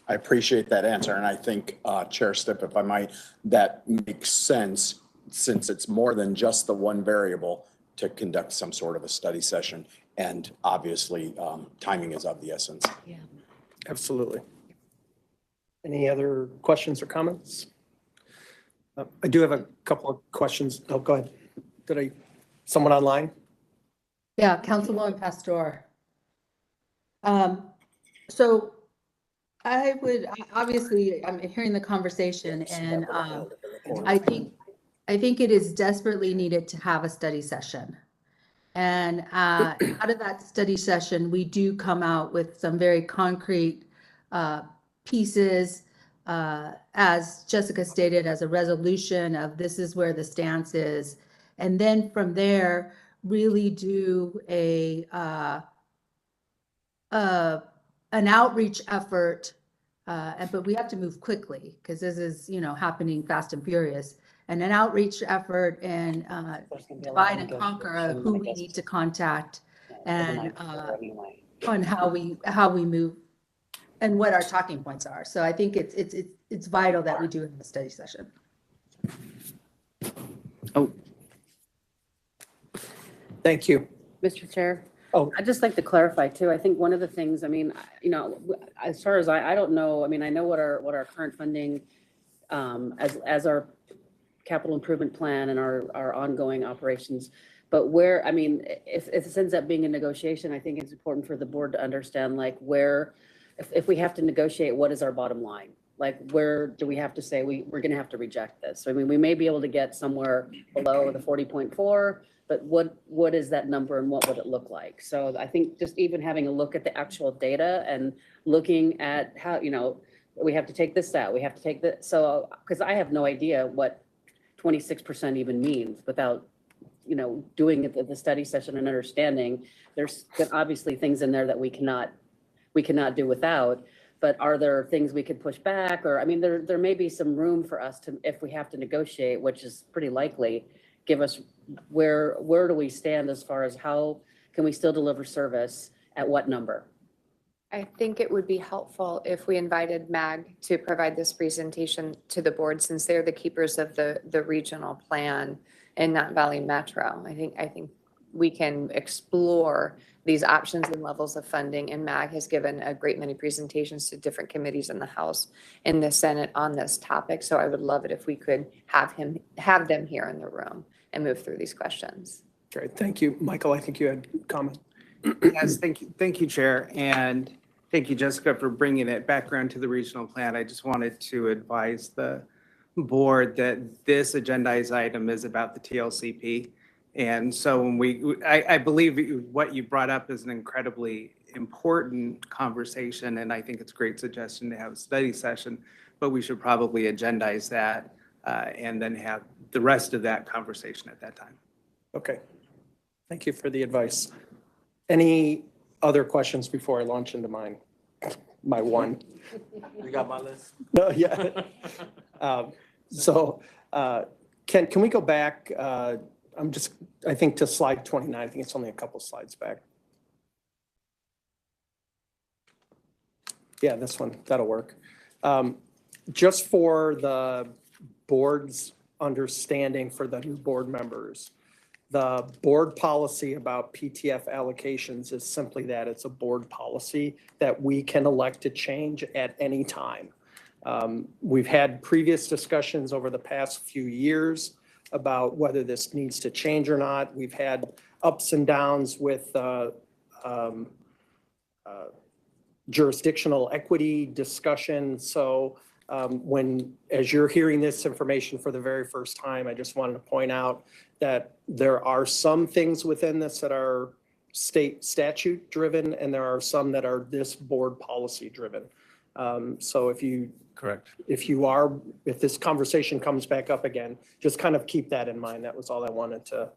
I appreciate that answer. And I think, Chair Stipp, if I might, that makes sense since it's more than just the one variable to conduct some sort of a study session. And obviously, timing is of the essence. Yeah. Absolutely. Any other questions or comments? I do have a couple of questions. Oh, go ahead. Someone online? Yeah, Councilwoman Pastor. So obviously, I'm hearing the conversation and I think it is desperately needed to have a study session. And out of that study session, we do come out with some very concrete pieces, as Jessica stated, as a resolution of this is where the stance is. And then from there, really do an outreach effort, but we have to move quickly because this is, happening fast and furious. And an outreach effort and divide and conquer of who we need to contact and on how we move and what our talking points are. So I think it's vital that we do in the study session. Oh. Thank you. Mr. Chair? Oh. I'd just like to clarify too. I think one of the things, I mean, as far as I don't know, I mean, I know what our current funding as our capital improvement plan and our ongoing operations, but where, I mean, if this ends up being a negotiation, I think it's important for the board to understand like where, if we have to negotiate, what is our bottom line? Like, where do we have to say we're going to have to reject this? I mean, we may be able to get somewhere below the 40.4, but what is that number and what would it look like? So I think just even having a look at the actual data and looking at how, we have to take this out, we have to take this. So, because I have no idea what 26% even means without, doing it at the study session and understanding there's obviously things in there that we cannot do without. but are there things we could push back? Or, I mean, there may be some room for us to, if we have to negotiate, which is pretty likely, give us where do we stand as far as how can we still deliver service at what number? I think it would be helpful if we invited MAG to provide this presentation to the board, since they're the keepers of the regional plan in Nut Valley Metro. I think we can explore these options and levels of funding, and MAG has given a great many presentations to different committees in the House and the Senate on this topic. So I would love it if we could have them here in the room and move through these questions. Great, thank you. Michael, I think you had a comment. Yes, thank you, Chair, and thank you, Jessica, for bringing it background to the regional plan. I just wanted to advise the board that this agendized item is about the TLCP. And so when I believe what you brought up is an incredibly important conversation, and I think it's a great suggestion to have a study session, but we should probably agendize that and then have the rest of that conversation at that time. Okay, thank you for the advice. Any other questions before I launch into my one? You got my list? No, yeah. Can we go back, I think to slide 29, I think it's only a couple slides back. Yeah, this one, that'll work. Just for the board's understanding for the new board members, the board policy about PTF allocations is simply that. It's a board policy that we can elect to change at any time. We've had previous discussions over the past few years about whether this needs to change or not. We've had ups and downs with jurisdictional equity discussion. So as you're hearing this information for the very first time, I just wanted to point out that there are some things within this that are state statute driven, and there are some that are this board policy driven. So if this conversation comes back up again, just kind of keep that in mind. That was all I wanted to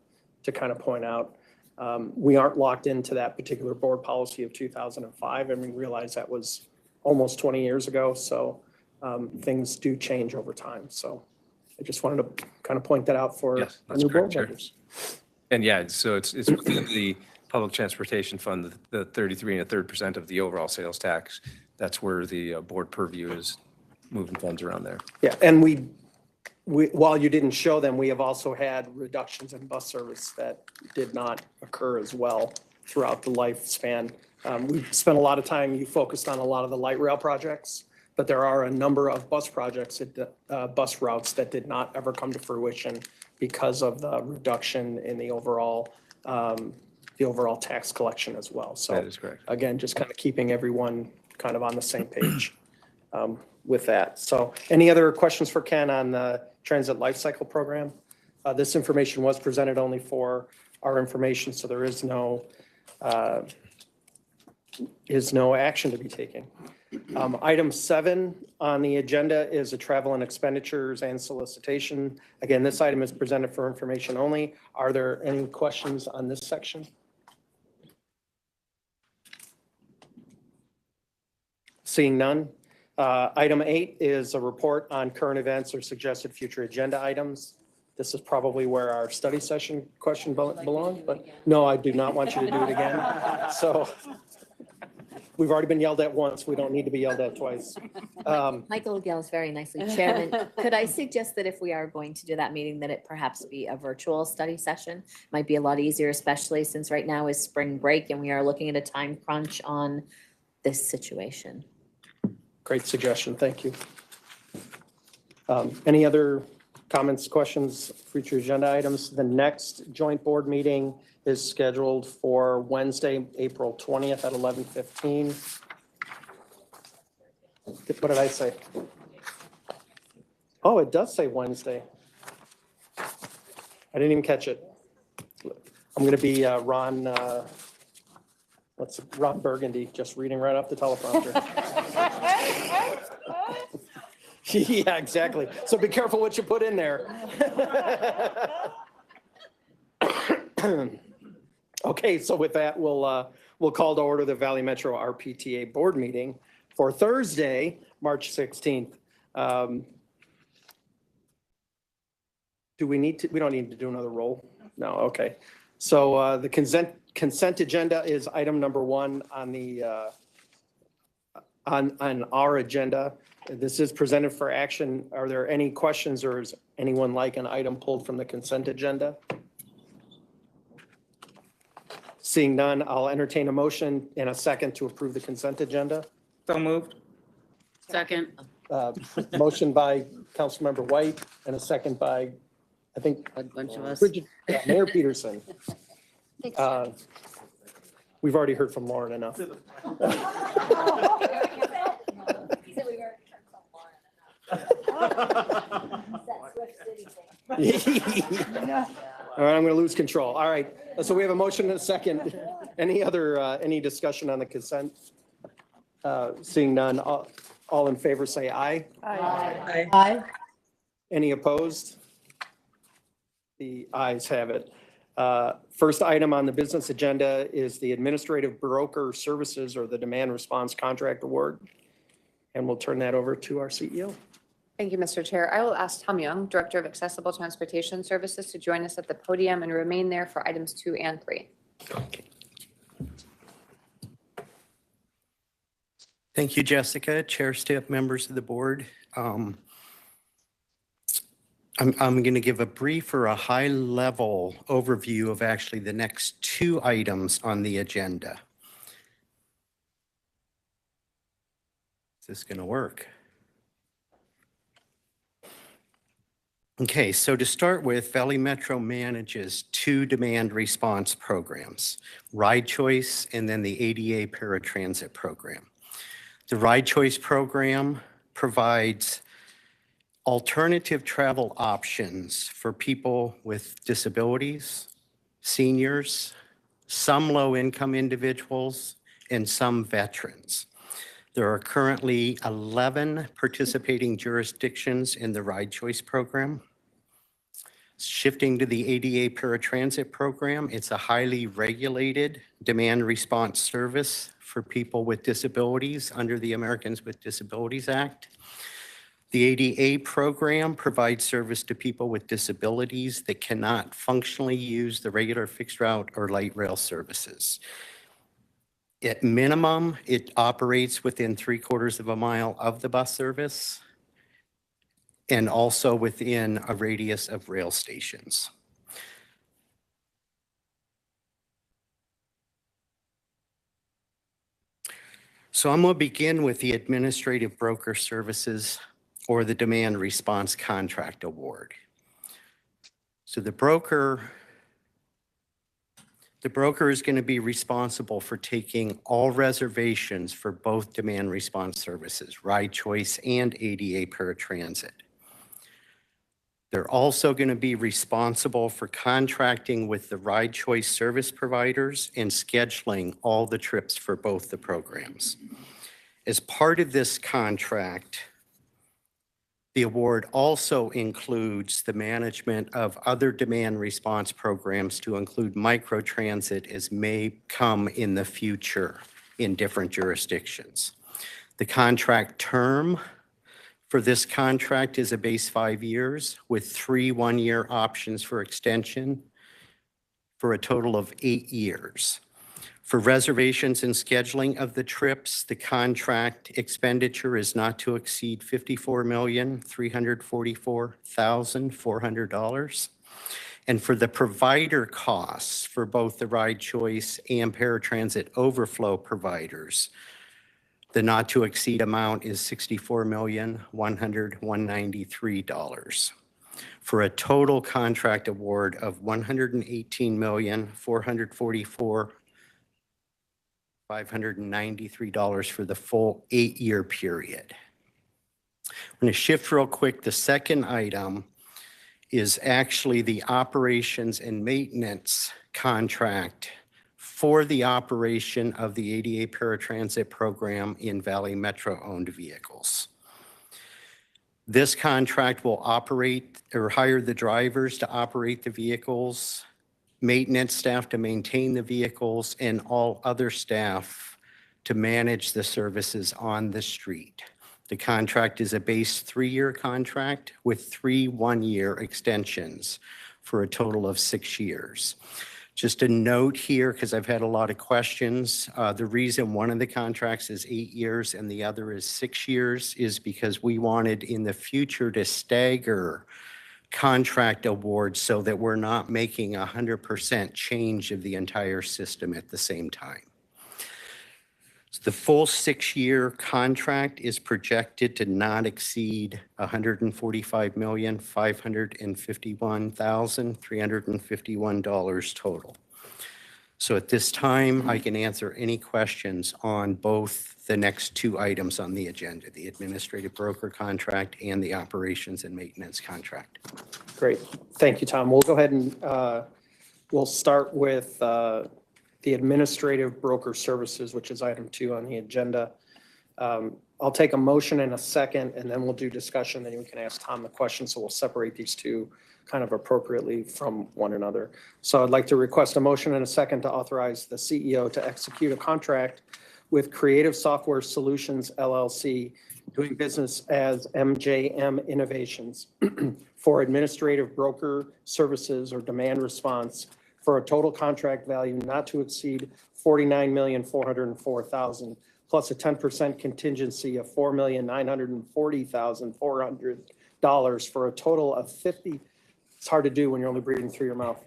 kind of point out. We aren't locked into that particular board policy of 2005, and we realize that was almost 20 years ago. So things do change over time. So I just wanted to kind of point that out for Yes, the that's new correct, board Chair. members. And yeah, so it's within the public transportation fund, the 33 1/3% of the overall sales tax. That's where the board purview is moving funds around there. Yeah, and we, while you didn't show them, we have also had reductions in bus service that did not occur as well throughout the lifespan. We spent a lot of time, you focused on a lot of the light rail projects, but there are a number of bus projects, bus routes that did not ever come to fruition because of the reduction in the overall tax collection as well. So That is correct. again, just kind of keeping everyone kind of on the same page with that. So any other questions for Ken on the transit life cycle program? This information was presented only for our information, so there is no action to be taken. Item 7 on the agenda is a travel and expenditures and solicitation. Again, this item is presented for information only. Are there any questions on this section? Seeing none. Item 8 is a report on current events or suggested future agenda items. This is probably where our study session question belongs, but no, I do not want you to do it again. So we've already been yelled at once. We don't need to be yelled at twice. Michael yells very nicely. Chairman, could I suggest that if we are going to do that meeting, that it perhaps be a virtual study session? Might be a lot easier, especially since right now is spring break and we are looking at a time crunch on this situation. Great suggestion. Thank you. Any other comments, questions, future agenda items? The next joint board meeting is scheduled for Wednesday, April 20th at 11:15. What did I say? Oh, it does say Wednesday. I didn't even catch it. I'm going to be Ron Burgundy, just reading right off the teleprompter. Yeah, exactly. So be careful what you put in there. Okay, so with that, we'll call to order the Valley Metro RPTA board meeting. for Thursday, March 16th. Do we need to, we don't need to do another roll? No, okay. So the consent agenda is item number 1 on the, on our agenda. This is presented for action. Are there any questions or is anyone like an item pulled from the consent agenda? Seeing none, I'll entertain a motion in a second to approve the consent agenda. So moved. Second. Motion by Councilmember White and a second by, I think, A bunch of us. Mayor Peterson. We've already heard from Lauren enough. All right, I'm going to lose control. All right, so we have a motion and a second. Any discussion on the consent? Seeing none, all in favor say aye. Aye. Aye. Any opposed? The ayes have it. First item on the business agenda is the administrative broker services or the demand response contract award. And we'll turn that over to our CEO. Thank you, Mr. Chair. I will ask Tom Young, Director of Accessible Transportation Services, to join us at the podium and remain there for items 2 and 3. Thank you, Jessica, Chair, staff, members of the board. I'm going to give a brief or a high-level overview of actually the next 2 items on the agenda. Is this going to work? Okay, so to start with, Valley Metro manages 2 demand response programs, Ride Choice and then the ADA Paratransit Program. The Ride Choice program provides alternative travel options for people with disabilities, seniors, some low-income individuals, and some veterans. There are currently 11 participating jurisdictions in the Ride Choice program. Shifting to the ADA Paratransit Program, it's a highly regulated demand response service for people with disabilities under the Americans with Disabilities Act. The ADA program provides service to people with disabilities that cannot functionally use the regular fixed route or light rail services. At minimum, it operates within 3/4 of a mile of the bus service and also within a radius of rail stations. So I'm going to begin with the administrative broker services or the demand response contract award. So the broker is going to be responsible for taking all reservations for both demand response services, Ride Choice and ADA Paratransit. They're also going to be responsible for contracting with the Ride Choice service providers and scheduling all the trips for both the programs. As part of this contract, the award also includes the management of other demand response programs to include microtransit as may come in the future in different jurisdictions. The contract term for this contract is a base 5 years with 3 one-year options for extension for a total of 8 years. For reservations and scheduling of the trips, the contract expenditure is not to exceed $54,344,400. And for the provider costs for both the Ride Choice and Paratransit overflow providers, the not to exceed amount is $64,193 for a total contract award of $118,444,593 for the full 8-year period. I'm going to shift real quick. The second item is actually the operations and maintenance contract for the operation of the ADA Paratransit Program in Valley Metro-owned vehicles. This contract will operate or hire the drivers to operate the vehicles, maintenance staff to maintain the vehicles, and all other staff to manage the services on the street. The contract is a base 3-year contract with 3 one-year extensions for a total of 6 years. Just a note here, because I've had a lot of questions, the reason one of the contracts is 8 years and the other is 6 years is because we wanted in the future to stagger contract awards so that we're not making 100% change of the entire system at the same time. The full 6-year contract is projected to not exceed $145,551,351 total. So at this time, I can answer any questions on both the next 2 items on the agenda, the administrative broker contract and the operations and maintenance contract. Great. Thank you, Tom. We'll go ahead and we'll start with the administrative broker services, which is item 2 on the agenda. I'll take a motion in a second, and then we'll do discussion, then we can ask Tom the question. So we'll separate these 2 kind of appropriately from one another. So I'd like to request a motion in a second to authorize the CEO to execute a contract with Creative Software Solutions, LLC, doing business as MJM Innovations for administrative broker services or demand response for a total contract value not to exceed $49,404,000 plus a 10% contingency of $4,940,400 for a total of it's hard to do when you're only breathing through your mouth.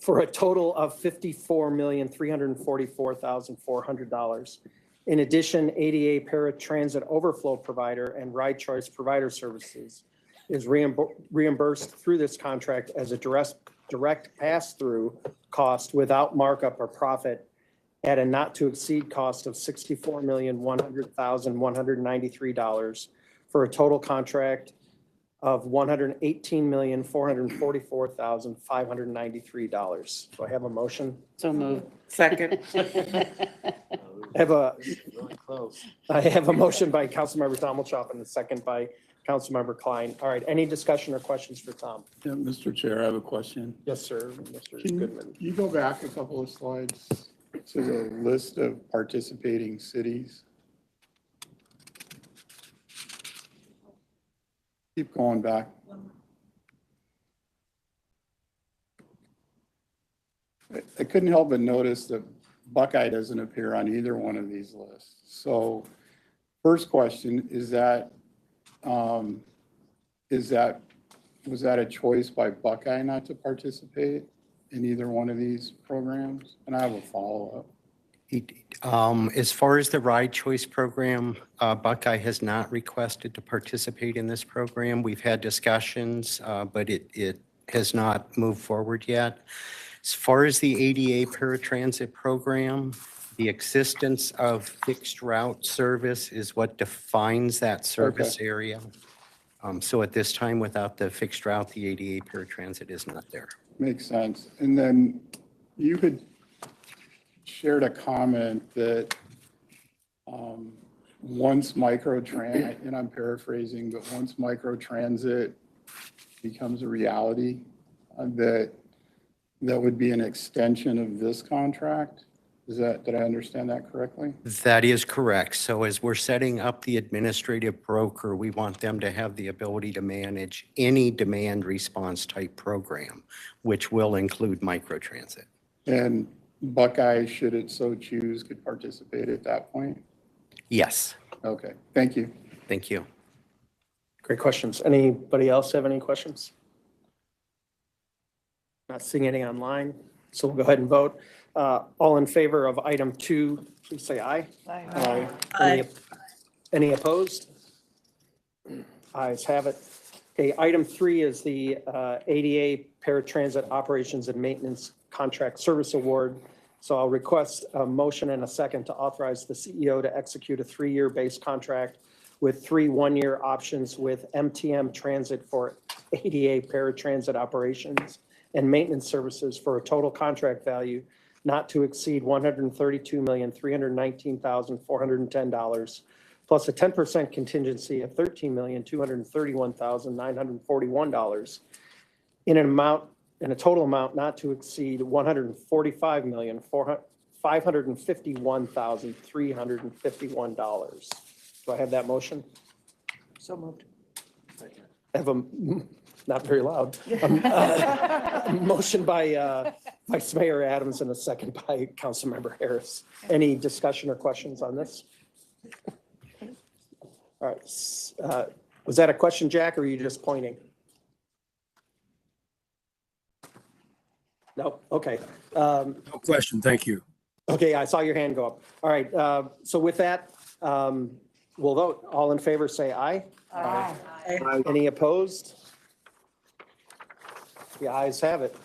For a total of $54,344,400. In addition, ADA Paratransit Overflow Provider and Ride Choice Provider Services is reimbursed through this contract as a direct pass-through cost without markup or profit at a not to exceed cost of $64,100,193 for a total contract of $118,444,593. Do I have a motion? So moved. Second. I have a motion by Councilmember Tommelchoff and a second by Councilmember Klein. All right, any discussion or questions for Tom? Yeah, Mr. Chair, I have a question. Yes, sir. Mr. Can Goodman. you go back a couple of slides to the list of participating cities? Keep going back. I couldn't help but notice that Buckeye doesn't appear on either one of these lists. So first question, was that a choice by Buckeye not to participate in either one of these programs? And I have a follow-up. As far as the Ride Choice program, Buckeye has not requested to participate in this program. We've had discussions, but it has not moved forward yet. As far as the ADA Paratransit program, the existence of fixed route service is what defines that service area. So at this time, without the fixed route, the ADA Paratransit is not there. Makes sense. And then you had shared a comment that once microtransit, and I'm paraphrasing, but once microtransit becomes a reality, that would be an extension of this contract? Did I understand that correctly? That is correct. So as we're setting up the administrative broker, we want them to have the ability to manage any demand response type program, which will include microtransit. And Buckeye, should it so choose, could participate at that point? Yes. Okay, thank you. Thank you. Great questions. Anybody else have any questions? Not seeing any online, so we'll go ahead and vote. All in favor of item 2, please say aye. Aye. Any opposed? Ayes have it. Okay, item 3 is the ADA Paratransit Operations and Maintenance Contract Service Award. So I'll request a motion and a second to authorize the CEO to execute a 3-year base contract with 3 one-year options with MTM Transit for ADA Paratransit Operations and Maintenance Services for a total contract value not to exceed $132,319,410 plus a 10% contingency of $13,231,941 in a total amount not to exceed $145,444,400 $551,351. Do I have that motion? So moved. I have a, not very loud. Motion by Vice Mayor Adams and a second by Councilmember Harris. Any discussion or questions on this? All right. Was that a question, Jack, or are you just pointing? No, okay. No question. Thank you. Okay, I saw your hand go up. All right, so with that, we'll vote. All in favor, say aye. Aye. Any opposed? The ayes have it.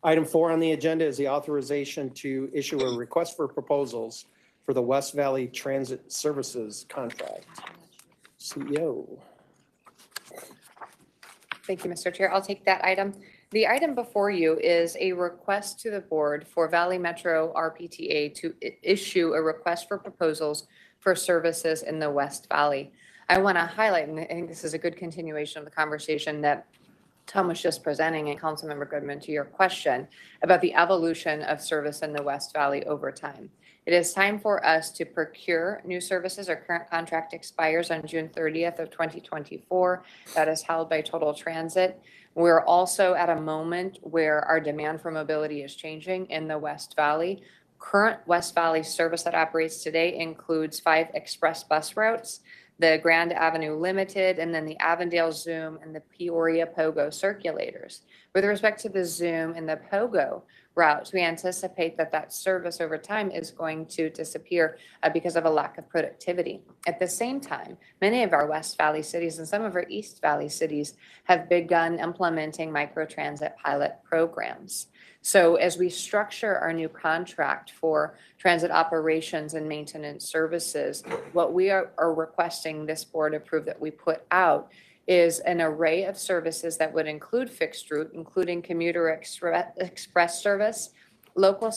Item 4 on the agenda is the authorization to issue a request for proposals for the West Valley Transit Services contract. CEO. Thank you, Mr. Chair. I'll take that item. The item before you is a request to the board for Valley Metro RPTA to issue a request for proposals for services in the West Valley. I want to highlight, and I think this is a good continuation of the conversation that Tom was just presenting, and Councilmember Goodman, to your question about the evolution of service in the West Valley over time. It is time for us to procure new services. Our current contract expires on June 30th of 2024. That is held by Total Transit. We're also at a moment where our demand for mobility is changing in the West Valley. Current West Valley service that operates today includes 5 express bus routes, the Grand Avenue Limited, and then the Avondale Zoom and the Peoria Pogo circulators. With respect to the Zoom and the Pogo routes, we anticipate that that service over time is going to disappear because of a lack of productivity. At the same time, many of our West Valley cities and some of our East Valley cities have begun implementing microtransit pilot programs. So as we structure our new contract for transit operations and maintenance services, what we are requesting this board approve that we put out is an array of services that would include fixed route, including commuter express service, local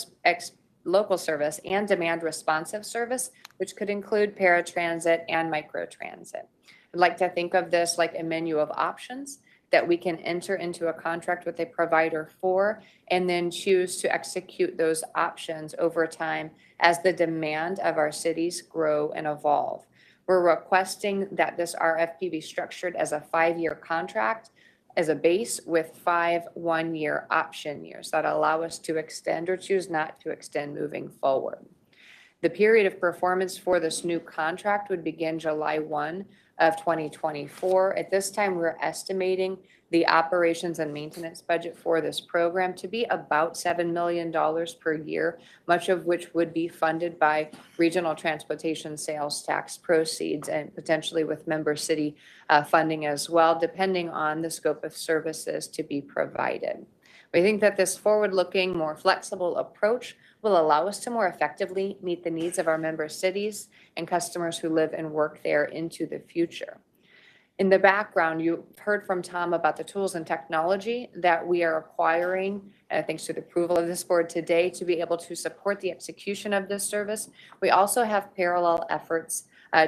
service, and demand responsive service, which could include paratransit and microtransit. I'd like to think of this like a menu of options that we can enter into a contract with a provider for, and then choose to execute those options over time as the demand of our cities grow and evolve. We're requesting that this RFP be structured as a 5-year contract as a base with 5 one-year option years that allow us to extend or choose not to extend moving forward. The period of performance for this new contract would begin July 1 of 2024. At this time, we're estimating the operations and maintenance budget for this program to be about $7 million per year, much of which would be funded by regional transportation sales tax proceeds and potentially with member city funding as well, depending on the scope of services to be provided. We think that this forward-looking, more flexible approach will allow us to more effectively meet the needs of our member cities and customers who live and work there into the future. In the background, you heard from Tom about the tools and technology that we are acquiring, thanks to the approval of this board today, to be able to support the execution of this service. We also have parallel efforts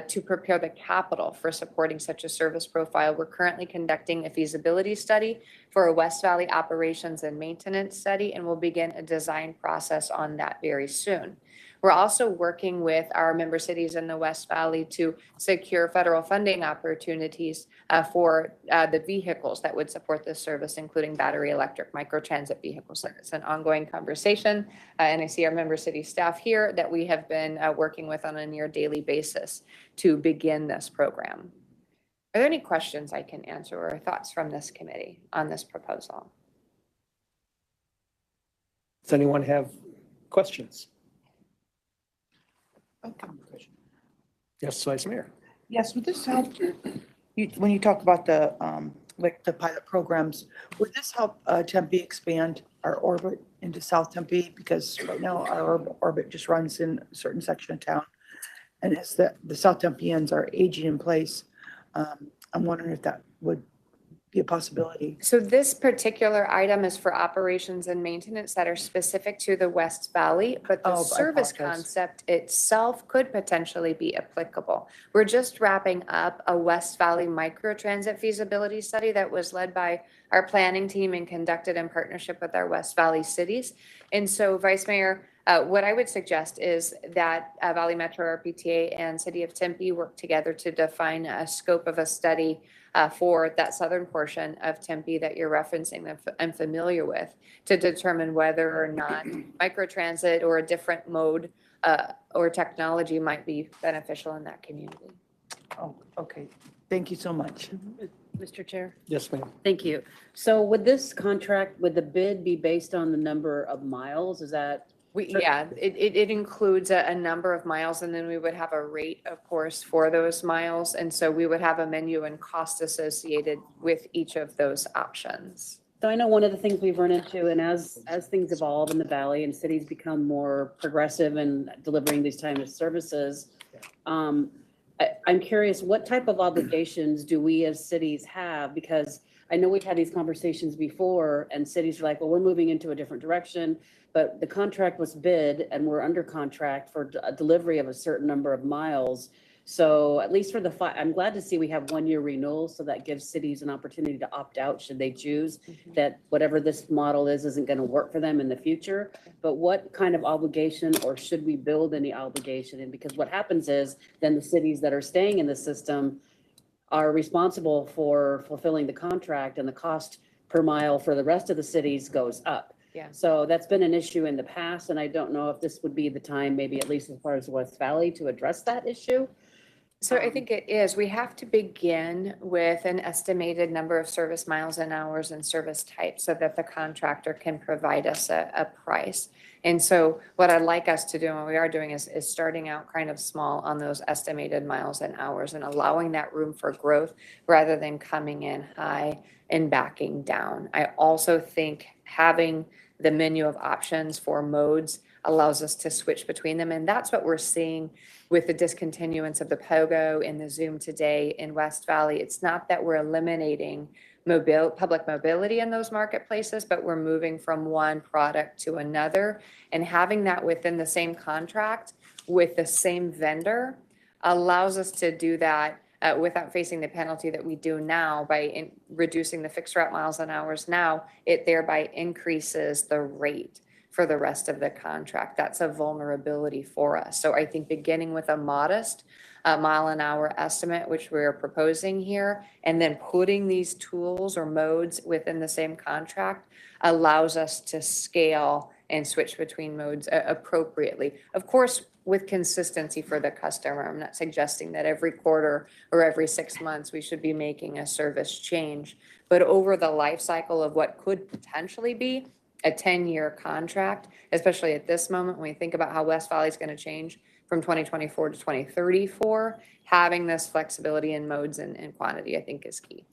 to prepare the capital for supporting such a service profile. We're currently conducting a feasibility study for a West Valley operations and maintenance study, and we'll begin a design process on that very soon. We're also working with our member cities in the West Valley to secure federal funding opportunities for the vehicles that would support this service, including battery electric microtransit vehicles. So it's an ongoing conversation, and I see our member city staff here that we have been working with on a near daily basis to begin this program. Are there any questions I can answer or thoughts from this committee on this proposal? Does anyone have questions? Okay. Yes, Vice Mayor. Yes, would this help, when you talk about the, like the pilot programs, would this help Tempe expand our orbit into South Tempe? Because right now our orbit just runs in a certain section of town. And as the South Tempeans are aging in place, I'm wondering if that would be a possibility? So this particular item is for operations and maintenance that are specific to the West Valley, but the Oh, I service apologize. concept itself could potentially be applicable. We're just wrapping up a West Valley microtransit feasibility study that was led by our planning team and conducted in partnership with our West Valley cities. And so, Vice Mayor, what I would suggest is that Valley Metro RPTA and City of Tempe work together to define a scope of a study for that southern portion of Tempe that you're referencing, that I'm familiar with, to determine whether or not microtransit or a different mode or technology might be beneficial in that community. Oh, okay. Thank you so much. Mr. Chair? Yes, ma'am. Thank you. So would this contract, would the bid be based on the number of miles? Is that? Yeah, it includes a number of miles, and then we would have a rate, of course, for those miles. And so we would have a menu and cost associated with each of those options. So I know one of the things we've run into, and as things evolve in the valley and cities become more progressive in delivering these types of services, I'm curious, what type of obligations do we as cities have? Because I know we've had these conversations before, and cities are like, well, we're moving into a different direction, but the contract was bid and we're under contract for a delivery of a certain number of miles. So at least for I'm glad to see we have 1-year renewal, so that gives cities an opportunity to opt out should they choose that whatever this model isn't going to work for them in the future. But what kind of obligation, or should we build any obligation in? Because what happens is then the cities that are staying in the system are responsible for fulfilling the contract, and the cost per mile for the rest of the cities goes up. Yeah. So that's been an issue in the past, and I don't know if this would be the time, maybe at least as far as West Valley, to address that issue. So I think it is. We have to begin with an estimated number of service miles and hours and service types so that the contractor can provide us a price. And so what I'd like us to do, and what we are doing, is starting out kind of small on those estimated miles and hours and allowing that room for growth rather than coming in high and backing down. I also think having the menu of options for modes allows us to switch between them. And that's what we're seeing with the discontinuance of the POGO and the Zoom today in West Valley. It's not that we're eliminating public mobility in those marketplaces, but we're moving from one product to another, and having that within the same contract with the same vendor allows us to do that without facing the penalty that we do now by reducing the fixed route miles and hours now. It thereby increases the rate for the rest of the contract. That's a vulnerability for us. So I think beginning with a modest mile an hour estimate, which we're proposing here, and then putting these tools or modes within the same contract allows us to scale and switch between modes appropriately. Of course, with consistency for the customer. I'm not suggesting that every quarter or every 6 months we should be making a service change, but over the life cycle of what could potentially be a 10-year contract, especially at this moment when we think about how West Valley is going to change from 2024 to 2034, having this flexibility in modes and quantity, I think, is key.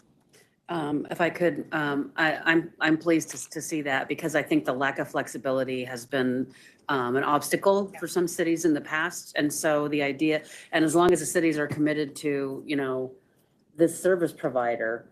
If I could, I'm pleased to see that, because I think the lack of flexibility has been an obstacle for some cities in the past. And so the idea, and as long as the cities are committed to, this service provider,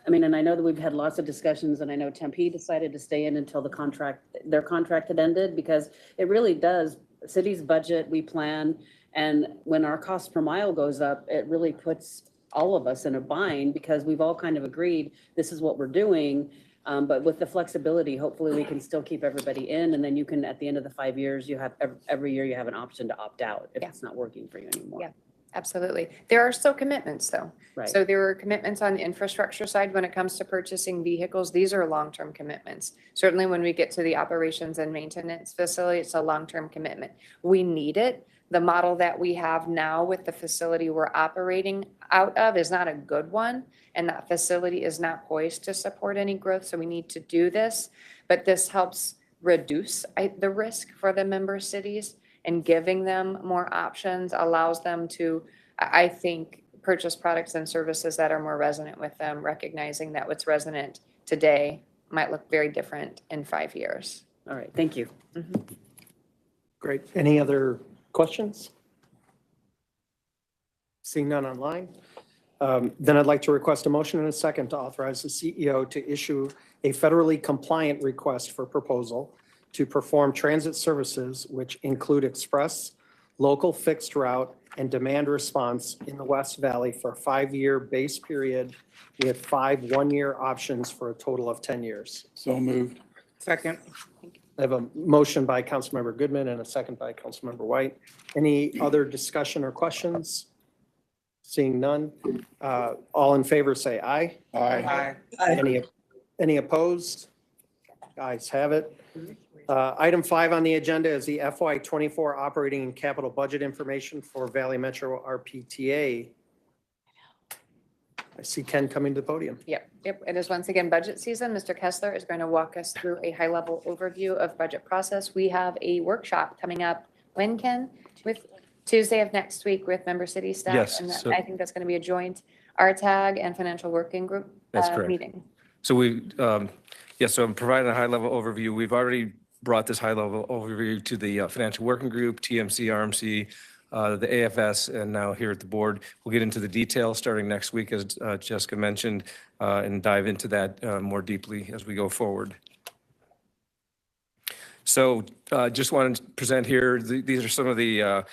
I mean, and I know that we've had lots of discussions, and I know Tempe decided to stay in until their contract had ended, because it really does, cities budget, we plan, and when our cost per mile goes up, it really puts all of us in a bind, because we've all kind of agreed this is what we're doing. But with the flexibility, hopefully we can still keep everybody in, and then you can, at the end of the 5 years, you have every year you have an option to opt out if it's not working for you anymore. Yeah. Absolutely. There are still commitments, though. Right. So there are commitments on the infrastructure side when it comes to purchasing vehicles. These are long-term commitments. Certainly when we get to the operations and maintenance facility, it's a long-term commitment. We need it. The model that we have now with the facility we're operating out of is not a good one, and that facility is not poised to support any growth. So we need to do this, but this helps reduce the risk for the member cities, and giving them more options allows them to, I think, purchase products and services that are more resonant with them, recognizing that what's resonant today might look very different in 5 years. All right, thank you. Great. Any other questions? Seeing none online. Then I'd like to request a motion and a second to authorize the CEO to issue a federally compliant request for proposal to perform transit services which include express, local fixed route, and demand response in the West Valley for a 5-year base period with 5 one-year options for a total of 10 years. So moved. Second. I have a motion by Councilmember Goodman and a second by Councilmember White. Any other discussion or questions? Seeing none. All in favor, say aye. Aye. Any opposed? Ayes have it. Item 5 on the agenda is the FY24 operating and capital budget information for Valley Metro RPTA. I see Ken coming to the podium. Yep. It is once again budget season. Mr. Kessler is going to walk us through a high-level overview of budget process. We have a workshop coming up, when, Ken? With Tuesday of next week with member city staff. Yes, And so- I think that's going to be a joint RTAG and financial working group That's correct. meeting. So so I'm providing a high-level overview. We've already brought this high-level overview to the financial working group, TMC, RMC, the AFS, and now here at the board. We'll get into the details starting next week, as Jessica mentioned, and dive into that more deeply as we go forward. So just wanted to present here, these are some of the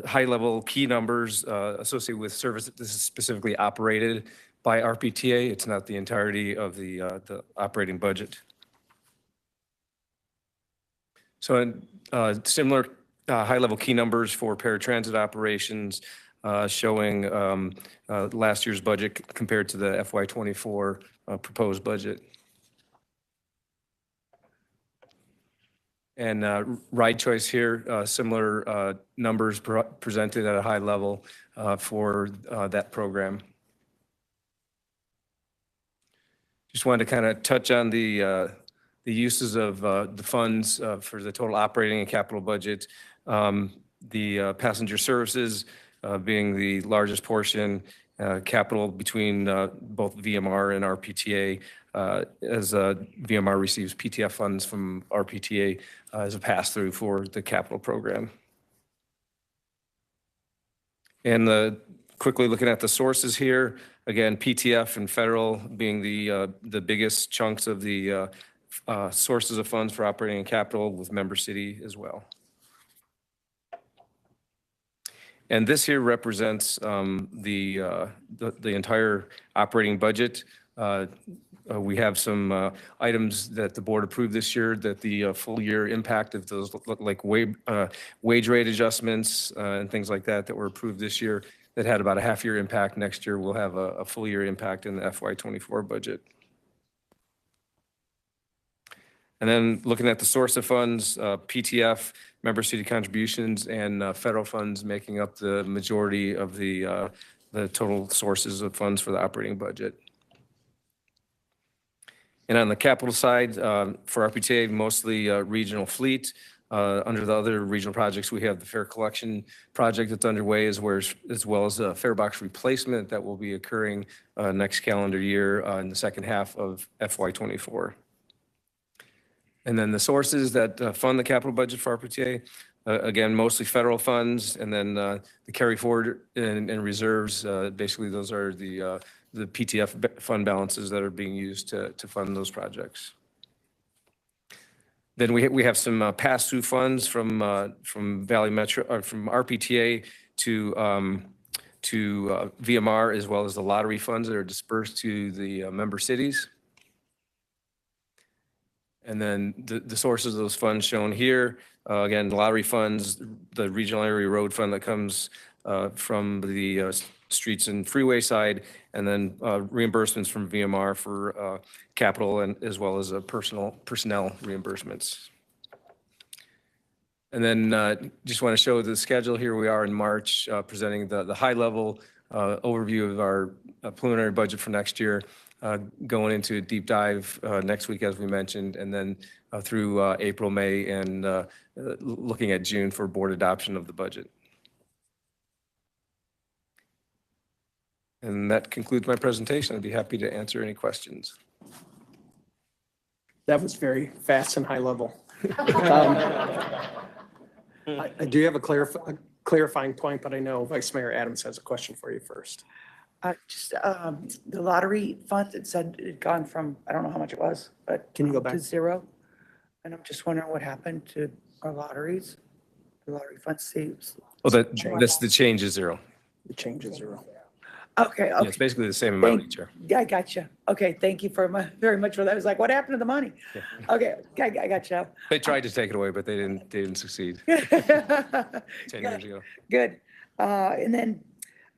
high-level key numbers associated with service. This is specifically operated by RPTA. It's not the entirety of the operating budget. So similar high-level key numbers for paratransit operations showing last year's budget compared to the FY24 proposed budget. And ride choice here, similar numbers presented at a high level for that program. Just wanted to kind of touch on the uses of the funds for the total operating and capital budget. The passenger services being the largest portion, capital between both VMR and RPTA, as VMR receives PTF funds from RPTA as a pass-through for the capital program. And quickly looking at the sources here, again, PTF and federal being the biggest chunks of the sources of funds for operating and capital, with member city as well. And this here represents the entire operating budget. We have some items that the board approved this year that the full year impact of those look like wage rate adjustments and things like that were approved this year that had about a half-year impact. Next year, we'll have a full year impact in the FY24 budget. And then looking at the source of funds, PTF, member city contributions, and federal funds making up the majority of the total sources of funds for the operating budget. And on the capital side, for RPTA, mostly regional fleet. Under the other regional projects, we have the fare collection project that's underway, as well as a fare box replacement that will be occurring next calendar year in the second half of FY24. And then the sources that fund the capital budget for RPTA, again, mostly federal funds, and then the carry forward and reserves. Basically, those are the PTF fund balances that are being used to fund those projects. Then we have some pass-through funds from Valley Metro, or from RPTA to VMR, as well as the lottery funds that are dispersed to the member cities. And then the sources of those funds shown here, again, the lottery funds, the regional area road fund that comes from the streets and freeway side, and then reimbursements from VMR for capital, and as well as personnel reimbursements. And then just want to show the schedule here. We are in March presenting the high level overview of our preliminary budget for next year, going into a deep dive next week, as we mentioned, and then through April, May, and looking at June for board adoption of the budget. And that concludes my presentation. I'd be happy to answer any questions. That was very fast and high level. I do have a clarifying point, but I know Vice Mayor Adams has a question for you first. Just the lottery fund, it said it had gone from, I don't know how much it was, but. Can you go back? To zero. And I'm just wondering what happened to our lotteries, the lottery fund saves. Well, that's the change is zero. The change is zero. Okay, Yeah, okay. it's basically the same amount each year. Yeah, I gotcha. Okay, thank you very much for that. I was like, what happened to the money? Yeah. Okay, I gotcha. They tried to take it away, but they didn't succeed 10 years ago. Good. And then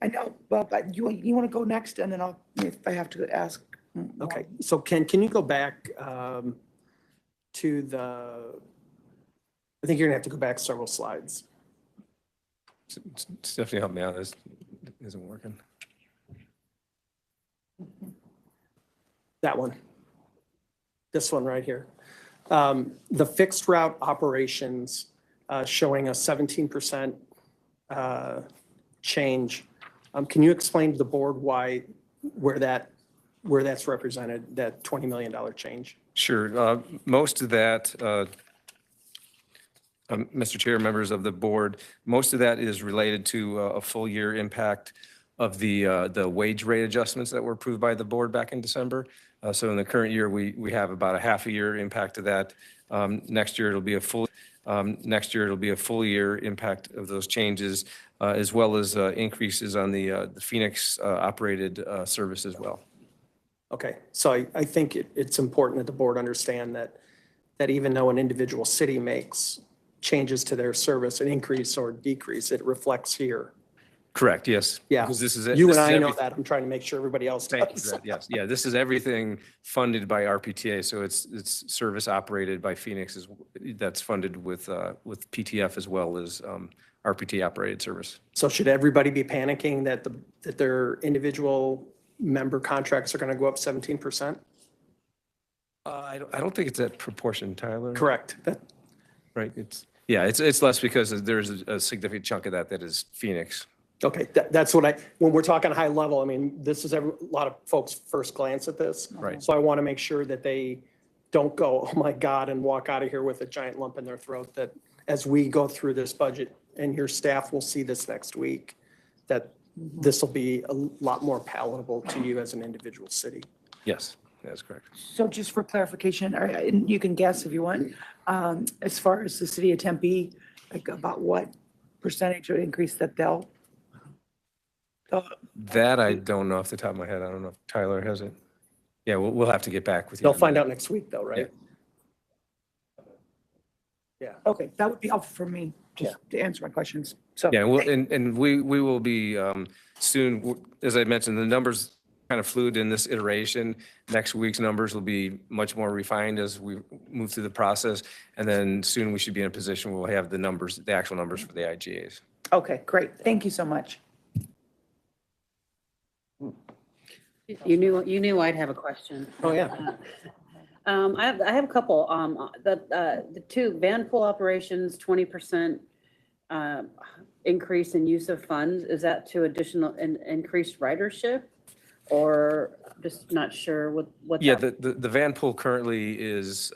I know, well, but you want to go next and then I'll, if I have to ask. more. Okay, so Ken, can you go back to I think you're gonna have to go back several slides. Stephanie, help me out. This isn't working. That one. This one right here. The fixed route operations showing a 17% change. Can you explain to the board where that's represented, that $20 million change? Sure. Most of that, Mr. Chair, members of the board, most of that is related to a full year impact of the wage rate adjustments that were approved by the board back in December. So in the current year, we have about a half a year impact of that. Next year, it'll be a full year impact of those changes, as well as increases on the Phoenix operated service as well. Okay, so I think it's important that the board understand that even though an individual city makes changes to their service, an increase or decrease, it reflects here. Correct, yes. Yeah, Because this is you this and is I know everything- that. I'm trying to make sure everybody else Thank you does. for that, yes. Yeah, this is everything funded by RPTA, so it's service operated by Phoenix that's funded with PTF as well as RPTA operated service. So should everybody be panicking that their individual member contracts are going to go up 17%? I don't think it's that proportion, Tyler. Correct. Right, it's less because there's a significant chunk of that is Phoenix. Okay, that's what when we're talking high level, I mean, this is a lot of folks' first glance at this. Right. So I want to make sure that they don't go, oh my God, and walk out of here with a giant lump in their throat, that as we go through this budget, and your staff will see this next week, that this will be a lot more palatable to you as an individual city. Yes, that's correct. So just for clarification, and you can guess if you want, as far as the city of Tempe, like about what percentage of increase that they'll That I don't know off the top of my head. I don't know if Tyler has it. Yeah, we'll have to get back with you. They'll on find that. out next week though, right? Yeah. Okay, that would be helpful for me, just to answer my questions. So. Yeah, and we will be soon, as I mentioned, the numbers kind of fluid in this iteration. Next week's numbers will be much more refined as we move through the process. And then soon we should be in a position where we'll have the numbers, the actual numbers for the IGAs. Okay, great. Thank you so much. You knew I'd have a question. Oh, yeah. I have a couple. The two van pool operations, 20% increase in use of funds. Is that to additional increased ridership? Or just not sure what? Yeah, the van pool currently is,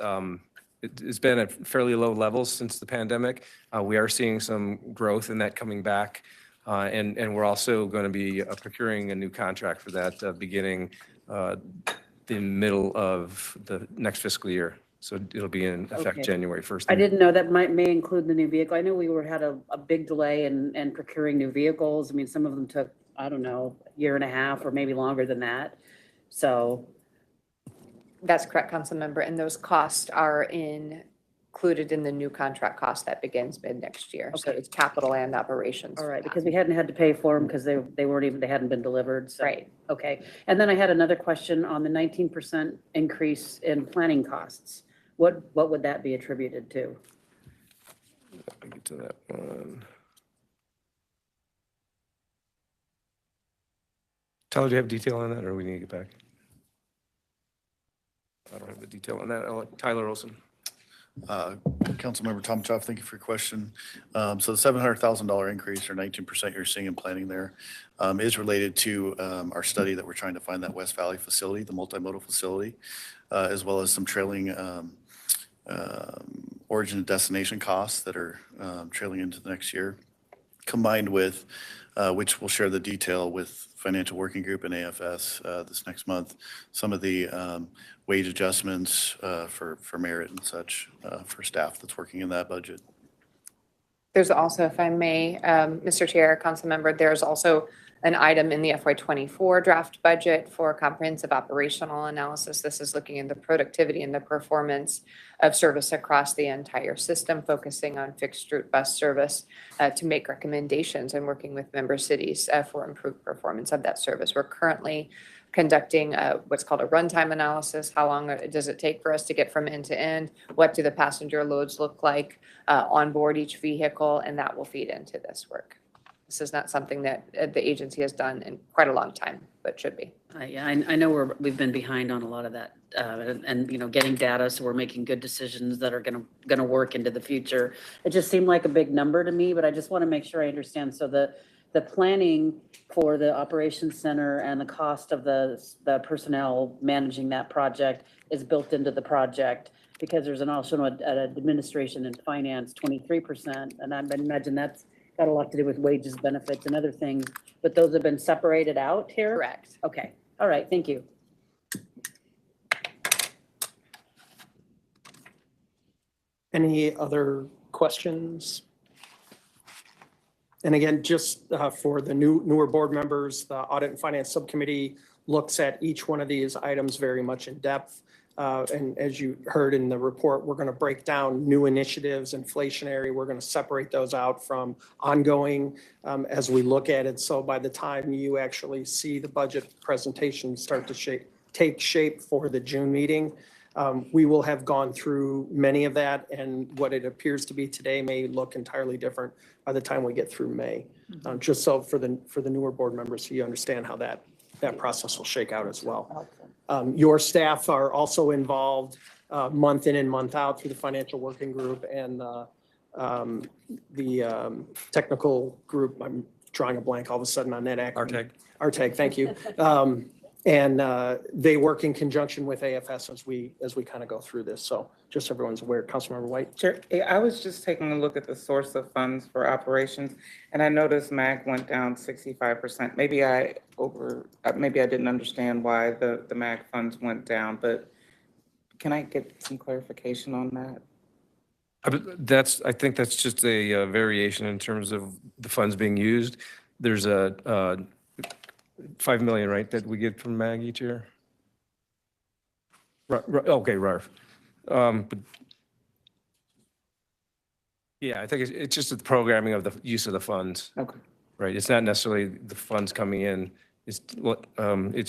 it's been at fairly low levels since the pandemic. We are seeing some growth in that coming back. And we're also going to be procuring a new contract for that beginning the middle of the next fiscal year. So it'll be in effect Okay. January 1st. I didn't know that may include the new vehicle. I know we had a big delay in procuring new vehicles. I mean, some of them took, I don't know, a year and a half or maybe longer than that. So. That's correct, Councilmember, and those costs are included in the new contract cost that begins mid next year. So Okay. it's capital and operations. All for right, that. because we hadn't had to pay for them because they hadn't been delivered. So, Right. okay. And then I had another question on the 19% increase in planning costs. What would that be attributed to? I'll get to that one. Tyler, do you have detail on that or we need to get back? I don't have the detail on that. I'll let Tyler Olson. Councilmember Tom Choff, thank you for your question. So the $700,000 increase or 19% you're seeing in planning there is related to our study that we're trying to find that West Valley facility, the multimodal facility, as well as some trailing origin and destination costs that are trailing into the next year. combined with, which we'll share the detail with Financial Working Group and AFS this next month, some of the wage adjustments for merit and such for staff that's working in that budget. There's also, if I may, Mr. Chair, Council Member, there's also an item in the FY24 draft budget for comprehensive operational analysis. This is looking at the productivity and the performance of service across the entire system, focusing on fixed route bus service to make recommendations and working with member cities for improved performance of that service. We're currently conducting what's called a runtime analysis. How long does it take for us to get from end to end? What do the passenger loads look like on board each vehicle? And that will feed into this work. This is not something that the agency has done in quite a long time, but should be. Yeah, I know we've been behind on a lot of that, and you know, getting data, so we're making good decisions that are gonna work into the future. It just seemed like a big number to me, but I just want to make sure I understand. So the planning for the operations center and the cost of the personnel managing that project is built into the project, because there's also an administration and finance 23%, and I imagine that's got a lot to do with wages, benefits, and other things, but those have been separated out here? Correct. Okay, all right, thank you. Any other questions? And again, just for the newer board members, the Audit and Finance Subcommittee looks at each one of these items very much in depth. And as you heard in the report, we're going to break down new initiatives, inflationary. We're going to separate those out from ongoing as we look at it. So by the time you actually see the budget presentation start to take shape for the June meeting, we will have gone through many of that. And what it appears to be today may look entirely different by the time we get through May. Just so for the newer board members, so you understand how that process will shake out as well. Your staff are also involved month in and month out through the Financial Working Group and the technical group. I'm drawing a blank all of a sudden on that acronym. RTAG, thank you. And they work in conjunction with AFS as we kind of go through this. So just so everyone's aware. Councilmember White. Sure. I was just taking a look at the source of funds for operations, and I noticed MAG went down 65%. Maybe I didn't understand why the MAG funds went down, but can I get some clarification on that? I think that's just a variation in terms of the funds being used. There's a $5 million, right, that we get from MAG each year? Okay, RARF. But yeah, I think it's just the programming of the use of the funds. Okay. Right. It's not necessarily the funds coming in. It's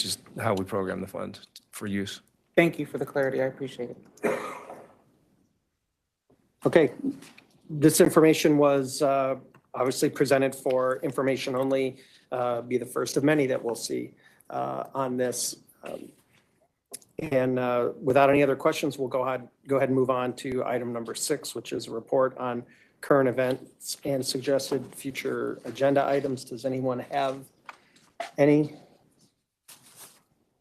just how we program the funds for use. Thank you for the clarity. I appreciate it. Okay. This information was obviously presented for information only, be the first of many that we'll see on this. And without any other questions, we'll go ahead and move on to item number 6, which is a report on current events and suggested future agenda items. Does anyone have any?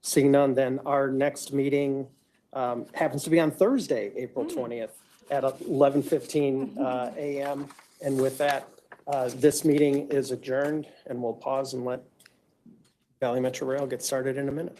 Seeing none, then our next meeting happens to be on Thursday, April 20th at 11:15 a.m. And with that, this meeting is adjourned, and we'll pause and let Valley Metro Rail get started in a minute.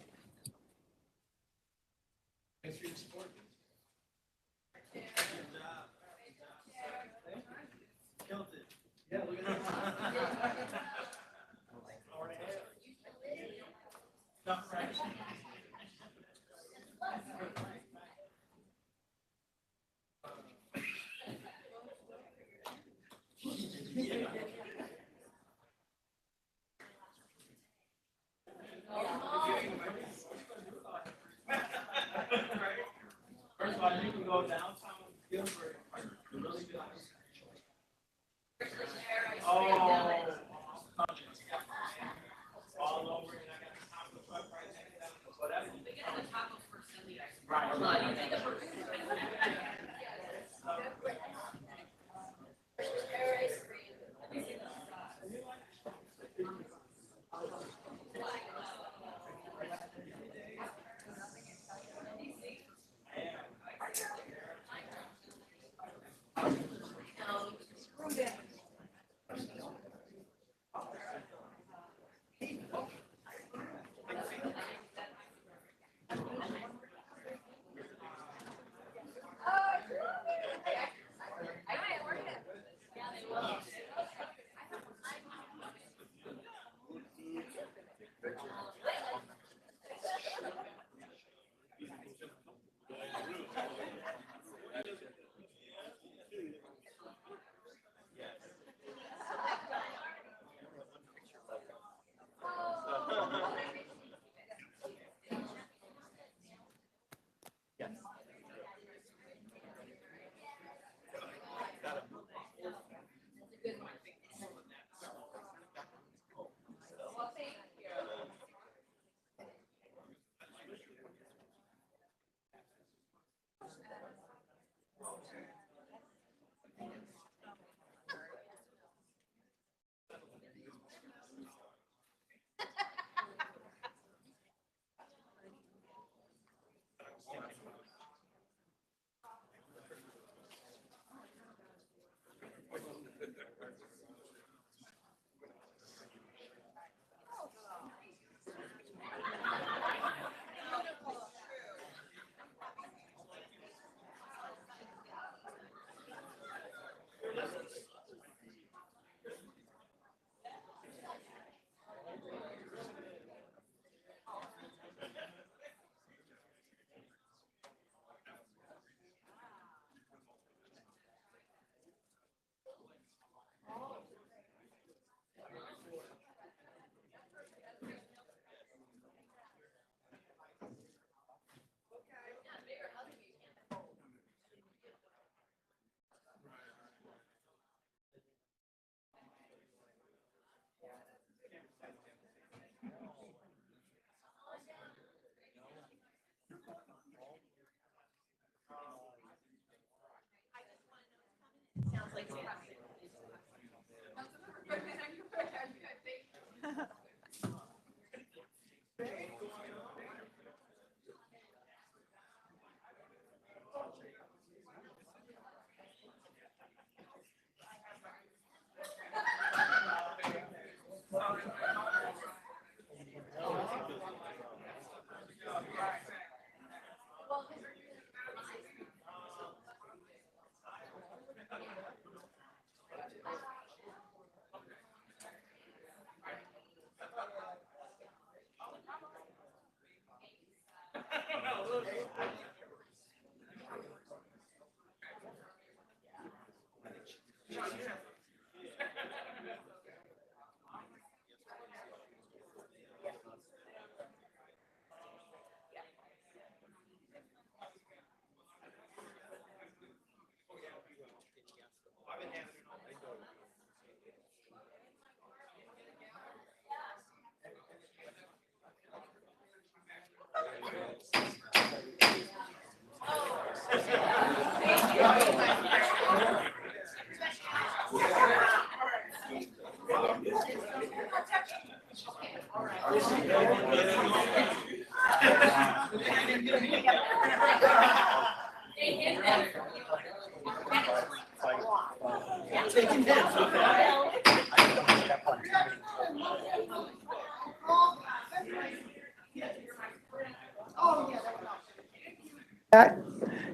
Pat,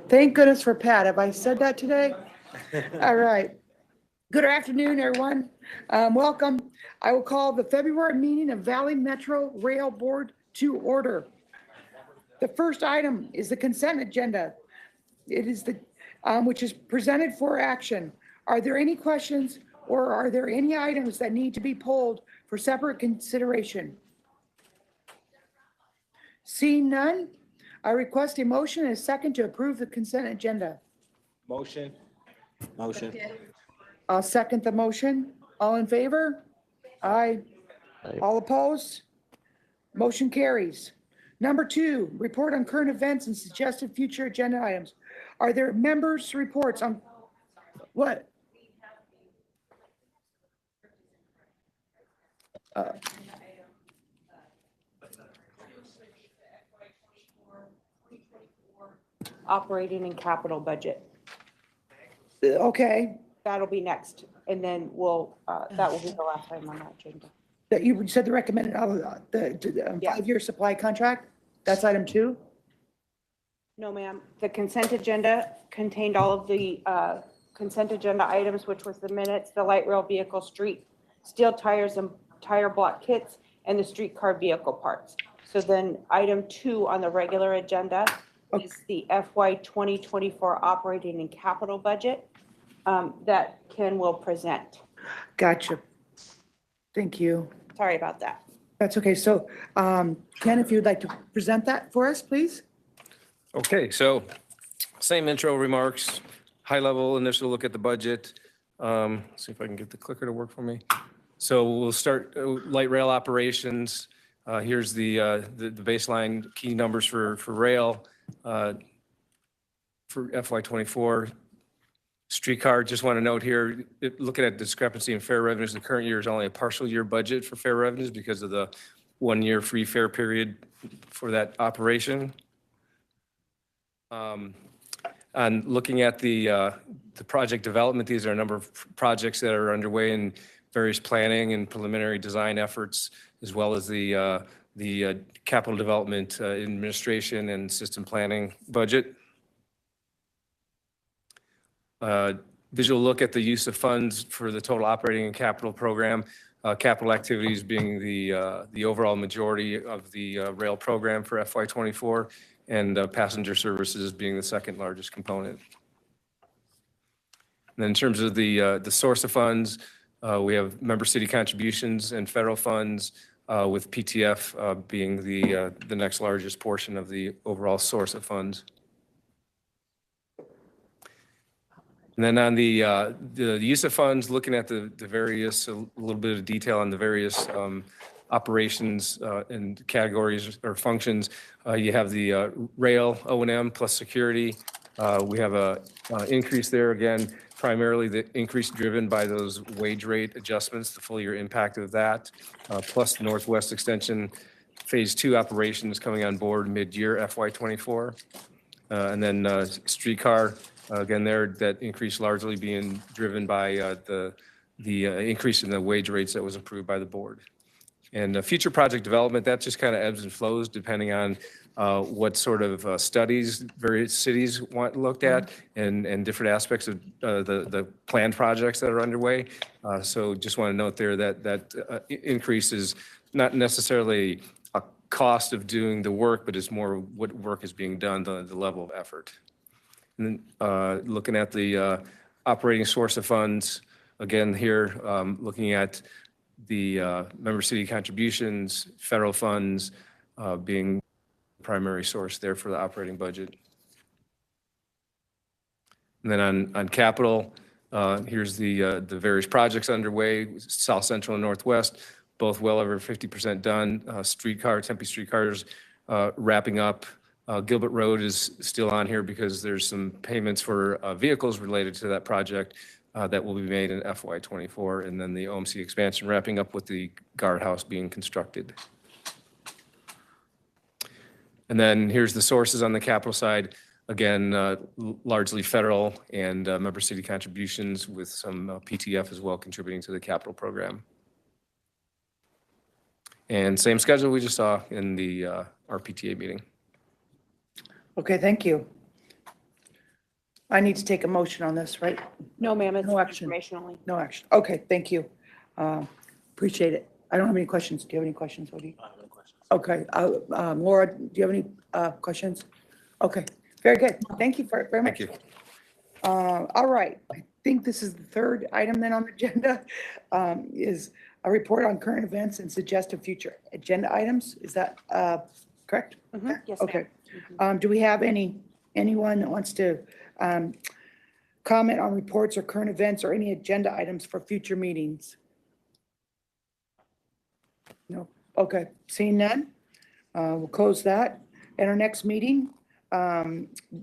thank goodness for Pat. Have I said that today? All right. Good afternoon, everyone. Welcome. I will call the February meeting of Valley Metro Rail Board to order. The first item is the consent agenda. It is the, which is presented for action. Are there any questions or are there any items that need to be pulled for separate consideration? Seeing none, I request a motion and a second to approve the consent agenda. Motion. Motion. I'll second the motion. All in favor? Aye. All opposed? Motion carries. Number 2, report on current events and suggested future agenda items. Are there members' reports on what? Operating and capital budget. Okay, That'll be next. And then we'll, that will be the last time on that agenda. that you said the recommended, the Yeah. 5-year supply contract? That's item 2? No, ma'am. The consent agenda contained all of the consent agenda items, which was the minutes, the light rail vehicle, street, steel tires and tire block kits, and the streetcar vehicle parts. So then item 2 on the regular agenda is the FY 2024 operating and capital budget that Ken will present. Gotcha. Thank you. Sorry about that. That's okay. So, Ken, if you'd like to present that for us, please? Okay, so same intro remarks, high level initial look at the budget. See if I can get the clicker to work for me. So we'll start light rail operations. Here's the baseline key numbers for rail for FY24. Streetcar, just want to note here, looking at discrepancy in fare revenues, the current year is only a partial year budget for fare revenues because of the 1-year free fare period for that operation. And looking at the project development, these are a number of projects that are underway in various planning and preliminary design efforts, as well as the capital development administration and system planning budget. Visual look at the use of funds for the total operating and capital program. Capital activities being the overall majority of the rail program for FY24, and passenger services being the second largest component. And then in terms of the source of funds, we have member city contributions and federal funds, with PTF being the next largest portion of the overall source of funds. And then on the use of funds, looking at the various, a little bit of detail on the various operations and categories or functions, you have the rail O&M plus security, We have a increase there again, primarily the increase driven by those wage rate adjustments, the full year impact of that, plus the Northwest Extension Phase 2 operations coming on board mid-year FY24. And then streetcar, again, there, that increase largely being driven by the increase in the wage rates that was approved by the board. And future project development, that just kind of ebbs and flows depending on what sort of studies various cities want looked at and different aspects of the planned projects that are underway. So just want to note there that increase is not necessarily a cost of doing the work, but it's more what work is being done, the level of effort. And then looking at the operating source of funds, again here, looking at the member city contributions, federal funds being the primary source there for the operating budget. And then on capital, here's the various projects underway, South Central and Northwest, both well over 50% done. Tempe streetcars wrapping up. Gilbert Road is still on here because there's some payments for vehicles related to that project that will be made in FY24, and then the OMC expansion wrapping up with the guardhouse being constructed. And then here's the sources on the capital side. Again, largely federal and member city contributions with some PTF as well contributing to the capital program. And same schedule we just saw in the RPTA meeting. Okay, thank you. I need to take a motion on this, right? No, ma'am, it's No action. informationally. No action. Okay, thank you. Appreciate it. I don't have any questions. Do you have any questions, Woody? I have no questions. Okay, Laura, do you have any questions? Okay, very good. Thank you very much. Thank you. All right, I think this is the third item then on the agenda, is a report on current events and suggested future agenda items. Is that correct? Yes, Okay. ma'am. Do we have anyone that wants to comment on reports or current events or any agenda items for future meetings? No. Okay, seeing none, we'll close that. And our next meeting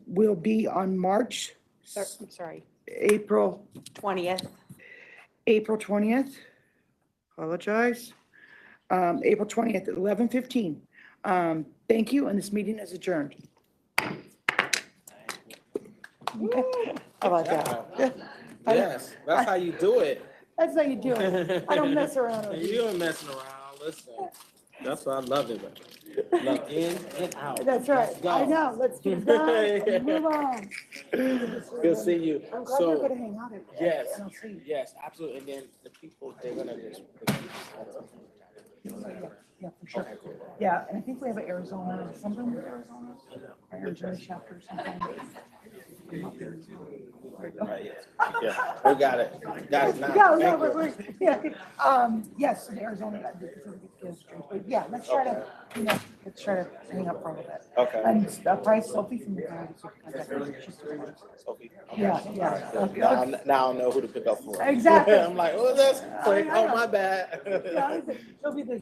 will be on March, Sorry, April 20th. 20th. Apologize. April 20th at 11:15. Thank you, and this meeting is adjourned. How about that? Yes, that's how you do it. That's how you do it. I don't mess around. with You ain't messing around, listen. That's what I love it about. Love in and out. That's right. Let's go. I know. Let's get it done and move on. Good seeing you. I'm glad you're So, gonna hang out. yes, And I'll see you. yes, absolutely. And then the people, they're gonna just. Yeah, for sure. Yeah, and I think we have an Arizona, something with Arizona, or Arizona chapter or something. Yeah, we got it. Got it now. Yeah, no, Thank you. yes, in Arizona. But yeah, let's try to, let's try to hang up for a little bit. Okay. And price Sophie from the county. Yeah, yeah. Okay. Now I know who to pick up for. Exactly. I'm like, oh, that's quick. Oh, my bad. Yeah, she'll be the